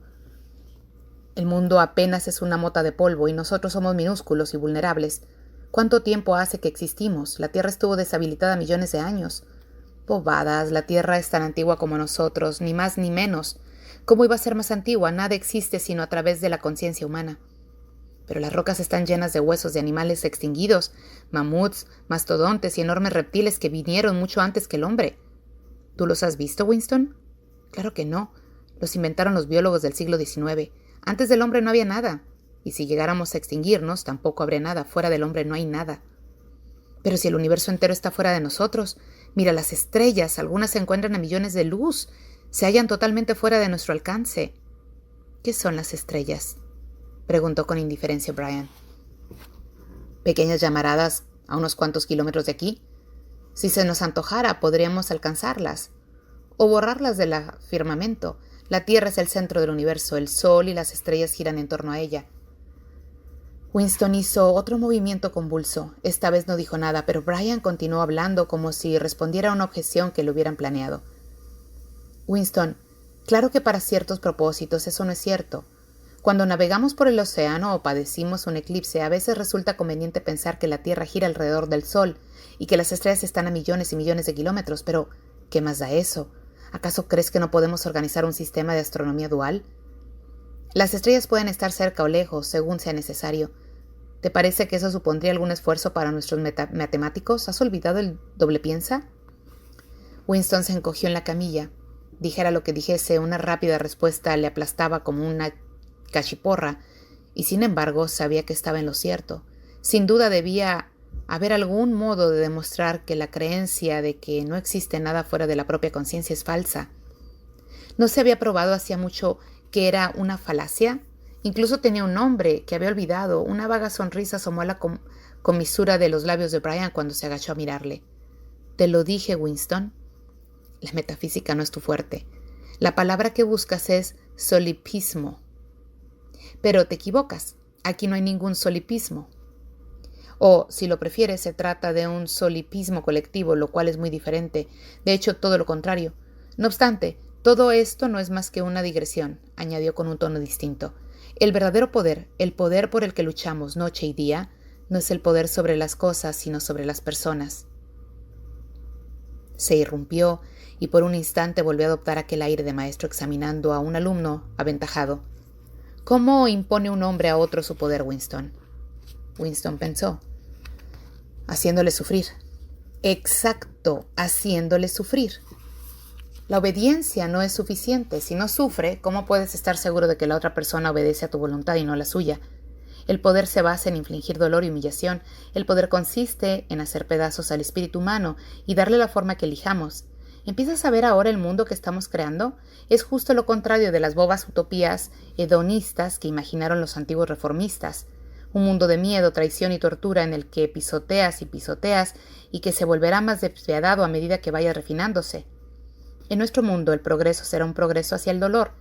El mundo apenas es una mota de polvo y nosotros somos minúsculos y vulnerables. ¿Cuánto tiempo hace que existimos? La Tierra estuvo deshabilitada millones de años. Bobadas, la Tierra es tan antigua como nosotros, ni más ni menos. ¿Cómo iba a ser más antigua? Nada existe sino a través de la conciencia humana. Pero las rocas están llenas de huesos de animales extinguidos, mamuts, mastodontes y enormes reptiles que vinieron mucho antes que el hombre. ¿Tú los has visto, Winston? Claro que no. Los inventaron los biólogos del siglo XIX. Antes del hombre no había nada. Y si llegáramos a extinguirnos, tampoco habría nada. Fuera del hombre no hay nada. Pero si el universo entero está fuera de nosotros, mira las estrellas, algunas se encuentran a millones de luz, se hallan totalmente fuera de nuestro alcance. ¿Qué son las estrellas?, preguntó con indiferencia Brian. ¿Pequeñas llamaradas a unos cuantos kilómetros de aquí? Si se nos antojara, podríamos alcanzarlas. O borrarlas del firmamento. La Tierra es el centro del universo, el Sol y las estrellas giran en torno a ella. Winston hizo otro movimiento convulso. Esta vez no dijo nada, pero Brian continuó hablando como si respondiera a una objeción que le hubieran planeado. Winston, claro que para ciertos propósitos eso no es cierto. Cuando navegamos por el océano o padecimos un eclipse, a veces resulta conveniente pensar que la Tierra gira alrededor del Sol y que las estrellas están a millones y millones de kilómetros, pero ¿qué más da eso? ¿Acaso crees que no podemos organizar un sistema de astronomía dual? Las estrellas pueden estar cerca o lejos, según sea necesario. ¿Te parece que eso supondría algún esfuerzo para nuestros matemáticos? ¿Has olvidado el doble piensa? Winston se encogió en la camilla. Dijera lo que dijese, una rápida respuesta le aplastaba como una cachiporra, y sin embargo sabía que estaba en lo cierto. Sin duda debía haber algún modo de demostrar que la creencia de que no existe nada fuera de la propia conciencia es falsa. ¿No se había probado hacía mucho que era una falacia? Incluso tenía un nombre que había olvidado. Una vaga sonrisa asomó a la comisura de los labios de Brian cuando se agachó a mirarle. «Te lo dije, Winston. La metafísica no es tu fuerte. La palabra que buscas es solipismo. Pero te equivocas. Aquí no hay ningún solipismo. O, si lo prefieres, se trata de un solipismo colectivo, lo cual es muy diferente. De hecho, todo lo contrario. No obstante, todo esto no es más que una digresión», añadió con un tono distinto. «El verdadero poder, el poder por el que luchamos noche y día, no es el poder sobre las cosas, sino sobre las personas». Se irrumpió y por un instante volvió a adoptar aquel aire de maestro examinando a un alumno aventajado. «¿Cómo impone un hombre a otro su poder, Winston?» Winston pensó. «Haciéndole sufrir». «Exacto, haciéndole sufrir». La obediencia no es suficiente. Si no sufre, ¿cómo puedes estar seguro de que la otra persona obedece a tu voluntad y no a la suya? El poder se basa en infligir dolor y humillación. El poder consiste en hacer pedazos al espíritu humano y darle la forma que elijamos. ¿Empiezas a ver ahora el mundo que estamos creando? Es justo lo contrario de las bobas utopías hedonistas que imaginaron los antiguos reformistas. Un mundo de miedo, traición y tortura en el que pisoteas y que se volverá más despiadado a medida que vaya refinándose. En nuestro mundo el progreso será un progreso hacia el dolor.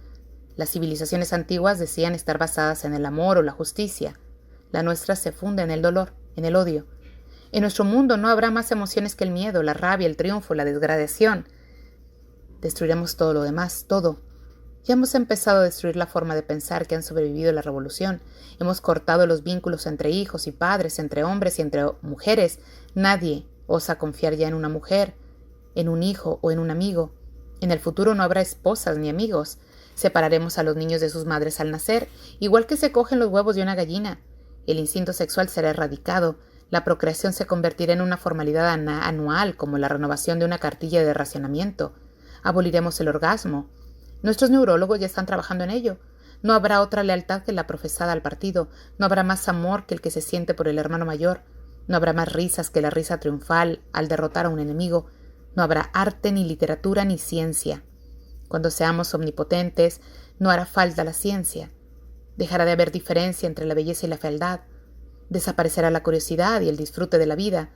Las civilizaciones antiguas decían estar basadas en el amor o la justicia. La nuestra se funde en el dolor, en el odio. En nuestro mundo no habrá más emociones que el miedo, la rabia, el triunfo, la desgradación. Destruiremos todo lo demás, todo. Ya hemos empezado a destruir la forma de pensar que han sobrevivido a la revolución. Hemos cortado los vínculos entre hijos y padres, entre hombres y entre mujeres. Nadie osa confiar ya en una mujer, en un hijo o en un amigo. En el futuro no habrá esposas ni amigos. Separaremos a los niños de sus madres al nacer, igual que se cogen los huevos de una gallina. El instinto sexual será erradicado. La procreación se convertirá en una formalidad anual, como la renovación de una cartilla de racionamiento. Aboliremos el orgasmo. Nuestros neurólogos ya están trabajando en ello. No habrá otra lealtad que la profesada al partido. No habrá más amor que el que se siente por el hermano mayor. No habrá más risas que la risa triunfal al derrotar a un enemigo. No habrá arte, ni literatura, ni ciencia. Cuando seamos omnipotentes, no hará falta la ciencia. Dejará de haber diferencia entre la belleza y la fealdad. Desaparecerá la curiosidad y el disfrute de la vida.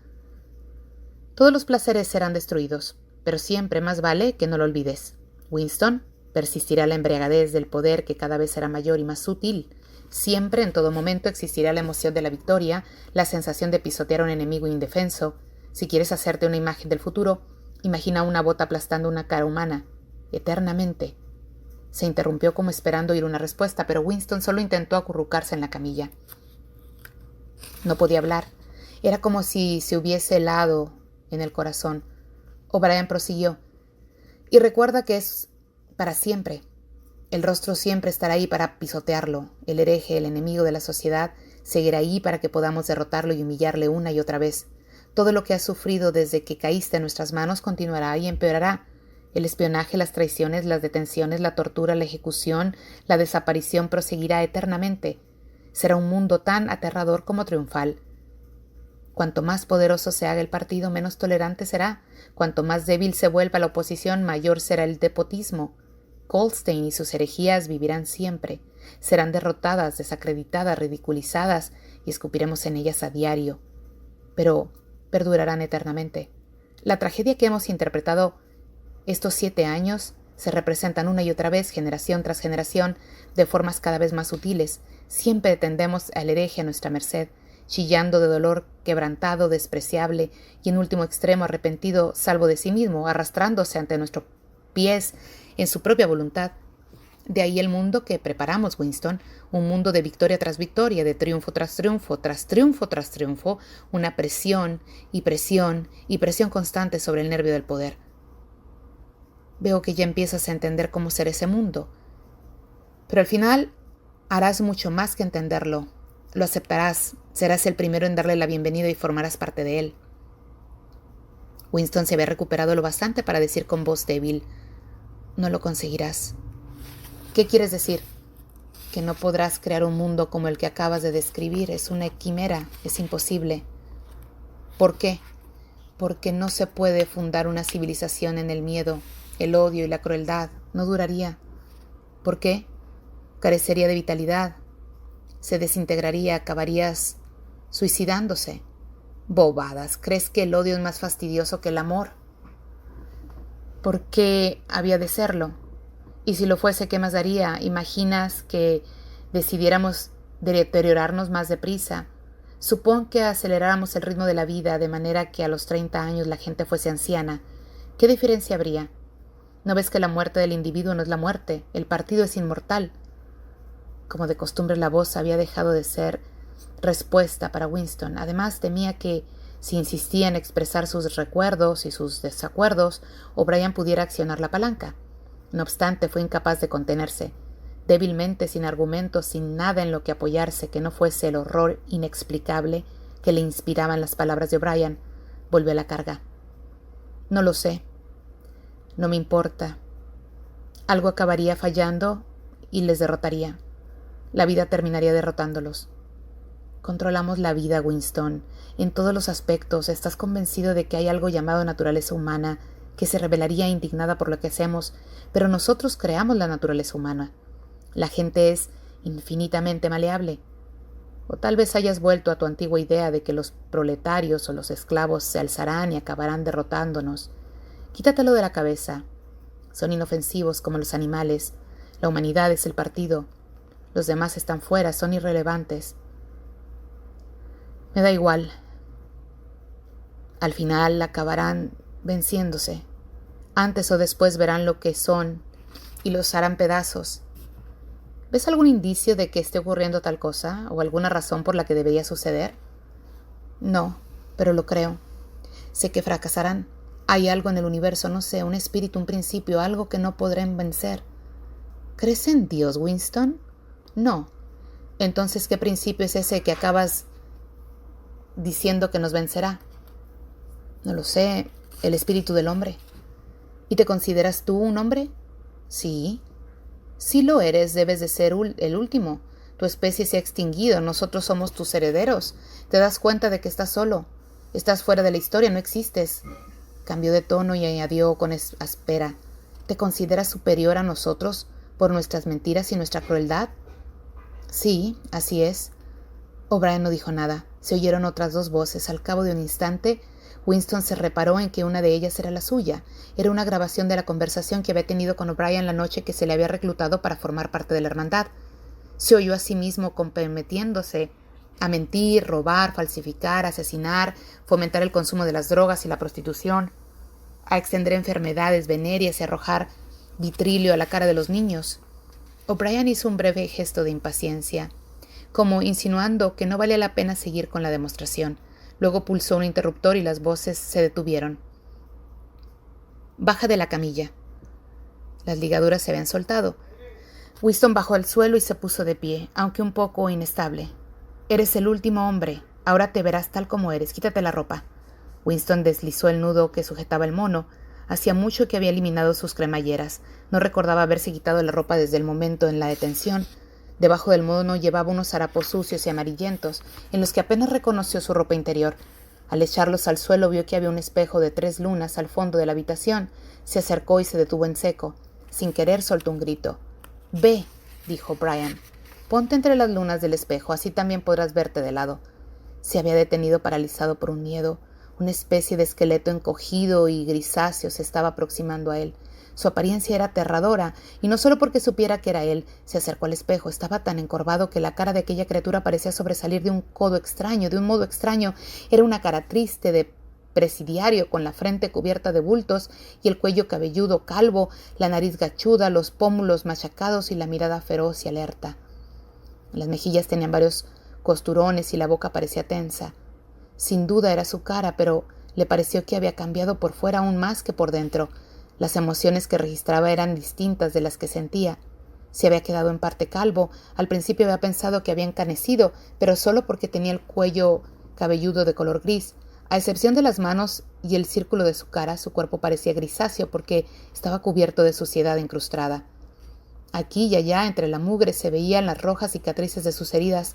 Todos los placeres serán destruidos, pero siempre más vale que no lo olvides. Winston, persistirá la embriagadez del poder que cada vez será mayor y más sutil. Siempre, en todo momento, existirá la emoción de la victoria, la sensación de pisotear a un enemigo indefenso. Si quieres hacerte una imagen del futuro, imagina una bota aplastando una cara humana, eternamente. Se interrumpió como esperando oír una respuesta, pero Winston solo intentó acurrucarse en la camilla. No podía hablar. Era como si se hubiese helado en el corazón. O'Brien prosiguió. Y recuerda que es para siempre. El rostro siempre estará ahí para pisotearlo. El hereje, el enemigo de la sociedad, seguirá ahí para que podamos derrotarlo y humillarle una y otra vez. Todo lo que has sufrido desde que caíste en nuestras manos continuará y empeorará. El espionaje, las traiciones, las detenciones, la tortura, la ejecución, la desaparición proseguirá eternamente. Será un mundo tan aterrador como triunfal. Cuanto más poderoso se haga el partido, menos tolerante será. Cuanto más débil se vuelva la oposición, mayor será el despotismo. Goldstein y sus herejías vivirán siempre. Serán derrotadas, desacreditadas, ridiculizadas, y escupiremos en ellas a diario. Pero perdurarán eternamente. La tragedia que hemos interpretado estos 7 años se representan una y otra vez, generación tras generación, de formas cada vez más sutiles. Siempre tendemos al hereje a nuestra merced, chillando de dolor, quebrantado, despreciable y en último extremo arrepentido, salvo de sí mismo, arrastrándose ante nuestros pies en su propia voluntad. De ahí el mundo que preparamos, Winston, un mundo de victoria tras victoria, de triunfo tras triunfo, tras triunfo tras triunfo, una presión y presión y presión constante sobre el nervio del poder. Veo que ya empiezas a entender cómo será ese mundo, pero al final harás mucho más que entenderlo. Lo aceptarás, serás el primero en darle la bienvenida y formarás parte de él. Winston se había recuperado lo bastante para decir con voz débil: no lo conseguirás. ¿Qué quieres decir? Que no podrás crear un mundo como el que acabas de describir. Es una quimera, es imposible. ¿Por qué? Porque no se puede fundar una civilización en el miedo, el odio y la crueldad. No duraría. ¿Por qué? Carecería de vitalidad. Se desintegraría, acabarías suicidándose. Bobadas. ¿Crees que el odio es más fastidioso que el amor? ¿Por qué había de serlo? Y si lo fuese, ¿qué más daría? ¿Imaginas que decidiéramos deteriorarnos más deprisa? Supón que aceleráramos el ritmo de la vida de manera que a los 30 años la gente fuese anciana. ¿Qué diferencia habría? ¿No ves que la muerte del individuo no es la muerte? El partido es inmortal. Como de costumbre, la voz había dejado de ser respuesta para Winston. Además, temía que, si insistía en expresar sus recuerdos y sus desacuerdos, O'Brien pudiera accionar la palanca. No obstante, fue incapaz de contenerse. Débilmente, sin argumentos, sin nada en lo que apoyarse que no fuese el horror inexplicable que le inspiraban las palabras de O'Brien, volvió a la carga. No lo sé. No me importa. Algo acabaría fallando y les derrotaría. La vida terminaría derrotándolos. Controlamos la vida, Winston. En todos los aspectos. Estás convencido de que hay algo llamado naturaleza humana que se rebelaría indignada por lo que hacemos, pero nosotros creamos la naturaleza humana. La gente es infinitamente maleable. O tal vez hayas vuelto a tu antigua idea de que los proletarios o los esclavos se alzarán y acabarán derrotándonos. Quítatelo de la cabeza. Son inofensivos como los animales. La humanidad es el partido. Los demás están fuera, son irrelevantes. Me da igual. Al final acabarán venciéndose. Antes o después verán lo que son y los harán pedazos. ¿Ves algún indicio de que esté ocurriendo tal cosa o alguna razón por la que debería suceder? No, pero lo creo. Sé que fracasarán. Hay algo en el universo, no sé, un espíritu, un principio, algo que no podrán vencer. ¿Crees en Dios, Winston? No. Entonces, ¿qué principio es ese que acabas diciendo que nos vencerá? No lo sé, el espíritu del hombre. ¿Y te consideras tú un hombre? Sí. Si lo eres, debes de ser el último. Tu especie se ha extinguido, nosotros somos tus herederos. Te das cuenta de que estás solo. Estás fuera de la historia, no existes. Cambió de tono y añadió con áspera: ¿te consideras superior a nosotros por nuestras mentiras y nuestra crueldad? Sí, así es. O'Brien no dijo nada. Se oyeron otras dos voces. Al cabo de un instante, Winston se reparó en que una de ellas era la suya. Era una grabación de la conversación que había tenido con O'Brien la noche que se le había reclutado para formar parte de la hermandad. Se oyó a sí mismo comprometiéndose a mentir, robar, falsificar, asesinar, fomentar el consumo de las drogas y la prostitución, a extender enfermedades venéreas y arrojar vitrilio a la cara de los niños. O'Brien hizo un breve gesto de impaciencia, como insinuando que no valía la pena seguir con la demostración. Luego pulsó un interruptor y las voces se detuvieron. Baja de la camilla. Las ligaduras se habían soltado. Winston bajó al suelo y se puso de pie, aunque un poco inestable. Eres el último hombre. Ahora te verás tal como eres. Quítate la ropa. Winston deslizó el nudo que sujetaba el mono. Hacía mucho que había eliminado sus cremalleras. No recordaba haberse quitado la ropa desde el momento en la detención. Debajo del mono llevaba unos harapos sucios y amarillentos, en los que apenas reconoció su ropa interior. Al echarlos al suelo vio que había un espejo de 3 lunas al fondo de la habitación. Se acercó y se detuvo en seco. Sin querer soltó un grito. «Ve», dijo Brian. «Ponte entre las lunas del espejo, así también podrás verte de lado». Se había detenido paralizado por un miedo. Una especie de esqueleto encogido y grisáceo se estaba aproximando a él. Su apariencia era aterradora, y no solo porque supiera que era él. Se acercó al espejo. Estaba tan encorvado que la cara de aquella criatura parecía sobresalir de un modo extraño. Era una cara triste, de presidiario, con la frente cubierta de bultos y el cuello cabelludo calvo, la nariz gachuda, los pómulos machacados y la mirada feroz y alerta. Las mejillas tenían varios costurones y la boca parecía tensa. Sin duda era su cara, pero le pareció que había cambiado por fuera aún más que por dentro. Las emociones que registraba eran distintas de las que sentía. Se había quedado en parte calvo. Al principio había pensado que había encanecido, pero solo porque tenía el cuello cabelludo de color gris. A excepción de las manos y el círculo de su cara, su cuerpo parecía grisáceo porque estaba cubierto de suciedad incrustada. Aquí y allá, entre la mugre, se veían las rojas cicatrices de sus heridas,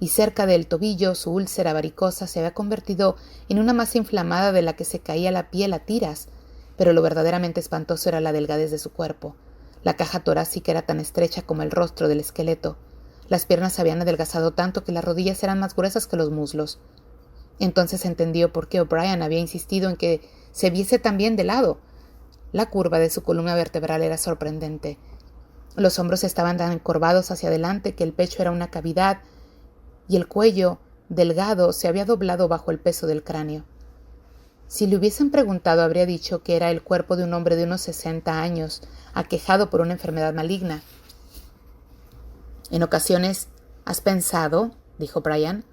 y cerca del tobillo su úlcera varicosa se había convertido en una masa inflamada de la que se caía la piel a tiras, pero lo verdaderamente espantoso era la delgadez de su cuerpo. La caja torácica era tan estrecha como el rostro del esqueleto. Las piernas se habían adelgazado tanto que las rodillas eran más gruesas que los muslos. Entonces entendió por qué O'Brien había insistido en que se viese también de lado. La curva de su columna vertebral era sorprendente. Los hombros estaban tan encorvados hacia adelante que el pecho era una cavidad y el cuello, delgado, se había doblado bajo el peso del cráneo. Si le hubiesen preguntado, habría dicho que era el cuerpo de un hombre de unos 60 años, aquejado por una enfermedad maligna. En ocasiones, ¿has pensado, dijo Brian,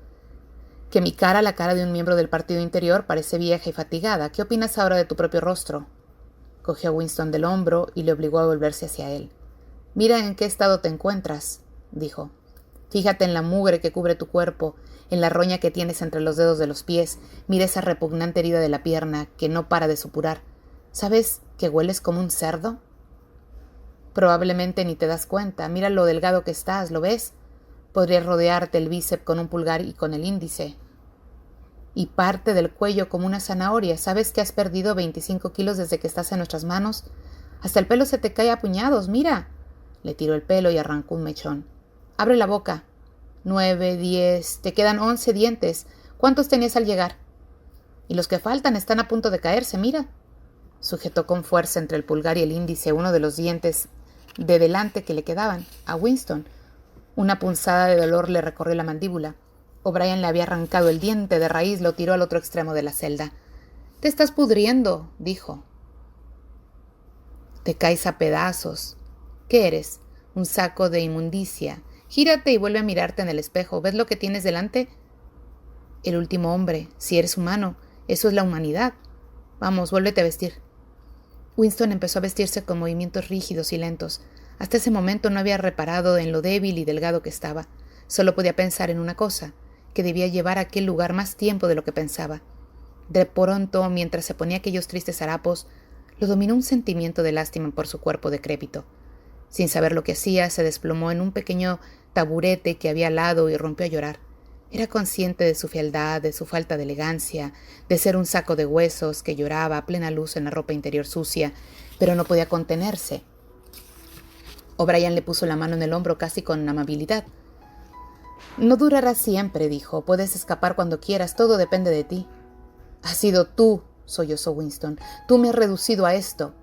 que mi cara, la cara de un miembro del partido interior, parece vieja y fatigada? ¿Qué opinas ahora de tu propio rostro? Cogió a Winston del hombro y le obligó a volverse hacia él. Mira en qué estado te encuentras, dijo. Fíjate en la mugre que cubre tu cuerpo, en la roña que tienes entre los dedos de los pies. Mira esa repugnante herida de la pierna que no para de supurar. ¿Sabes que hueles como un cerdo? Probablemente ni te das cuenta. Mira lo delgado que estás, ¿lo ves? Podrías rodearte el bíceps con un pulgar y con el índice. Y parte del cuello como una zanahoria. ¿Sabes que has perdido 25 kilos desde que estás en nuestras manos? Hasta el pelo se te cae a puñados, mira. Le tiró el pelo y arrancó un mechón. Abre la boca. 9, 10, te quedan 11 dientes. ¿Cuántos tenías al llegar? Y los que faltan están a punto de caerse, mira. Sujetó con fuerza entre el pulgar y el índice uno de los dientes de delante que le quedaban. A Winston. Una punzada de dolor le recorrió la mandíbula. O'Brien le había arrancado el diente de raíz, lo tiró al otro extremo de la celda. Te estás pudriendo, dijo. Te caes a pedazos. ¿Qué eres? Un saco de inmundicia. Gírate y vuelve a mirarte en el espejo. ¿Ves lo que tienes delante? El último hombre. Si eres humano, eso es la humanidad. Vamos, vuélvete a vestir. Winston empezó a vestirse con movimientos rígidos y lentos. Hasta ese momento no había reparado en lo débil y delgado que estaba. Solo podía pensar en una cosa, que debía llevar a aquel lugar más tiempo de lo que pensaba. De pronto, mientras se ponía aquellos tristes harapos, lo dominó un sentimiento de lástima por su cuerpo decrépito. Sin saber lo que hacía, se desplomó en un pequeño taburete que había al lado y rompió a llorar. Era consciente de su fealdad, de su falta de elegancia, de ser un saco de huesos que lloraba a plena luz en la ropa interior sucia, pero no podía contenerse. O'Brien le puso la mano en el hombro casi con amabilidad. No durará siempre, dijo. Puedes escapar cuando quieras, todo depende de ti. Has sido tú, sollozó Winston. Tú me has reducido a esto.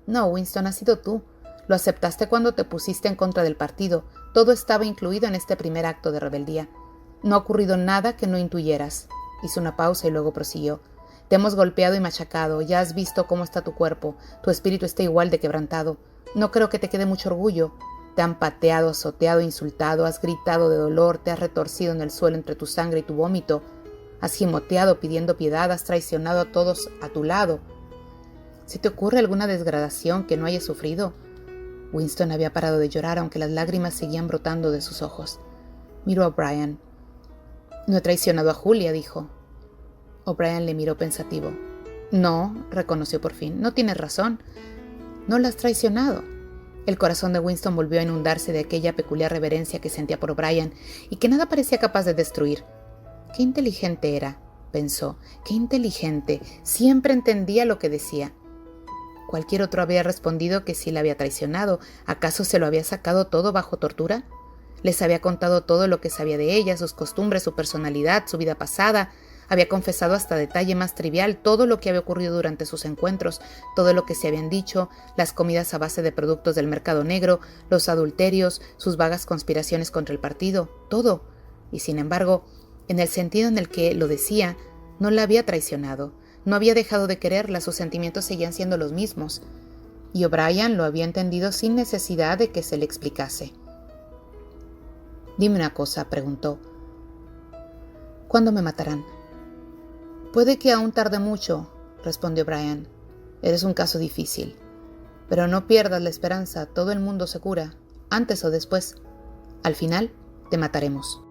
No, Winston, has sido tú. Lo aceptaste cuando te pusiste en contra del partido. Todo estaba incluido en este primer acto de rebeldía. No ha ocurrido nada que no intuyeras. Hizo una pausa y luego prosiguió. Te hemos golpeado y machacado. Ya has visto cómo está tu cuerpo. Tu espíritu está igual de quebrantado. No creo que te quede mucho orgullo. Te han pateado, azoteado, insultado. Has gritado de dolor. Te has retorcido en el suelo entre tu sangre y tu vómito. Has gimoteado pidiendo piedad. Has traicionado a todos a tu lado. ¿Se te ocurre alguna degradación que no hayas sufrido? Winston había parado de llorar, aunque las lágrimas seguían brotando de sus ojos. Miró a O'Brien. No he traicionado a Julia, dijo. O'Brien le miró pensativo. No, reconoció por fin, no tienes razón. No la has traicionado. El corazón de Winston volvió a inundarse de aquella peculiar reverencia que sentía por O'Brien y que nada parecía capaz de destruir. Qué inteligente era, pensó, qué inteligente. Siempre entendía lo que decía. Cualquier otro habría respondido que sí la había traicionado. ¿Acaso se lo había sacado todo bajo tortura? Les había contado todo lo que sabía de ella, sus costumbres, su personalidad, su vida pasada. Había confesado hasta detalle más trivial todo lo que había ocurrido durante sus encuentros, todo lo que se habían dicho, las comidas a base de productos del mercado negro, los adulterios, sus vagas conspiraciones contra el partido, todo. Y sin embargo, en el sentido en el que lo decía, No la había traicionado, no había dejado de quererla, sus sentimientos seguían siendo los mismos, y O'Brien lo había entendido sin necesidad de que se le explicase. «Dime una cosa», preguntó. «¿Cuándo me matarán?» «Puede que aún tarde mucho», respondió O'Brien. «Eres un caso difícil. Pero no pierdas la esperanza, todo el mundo se cura, antes o después. Al final, te mataremos».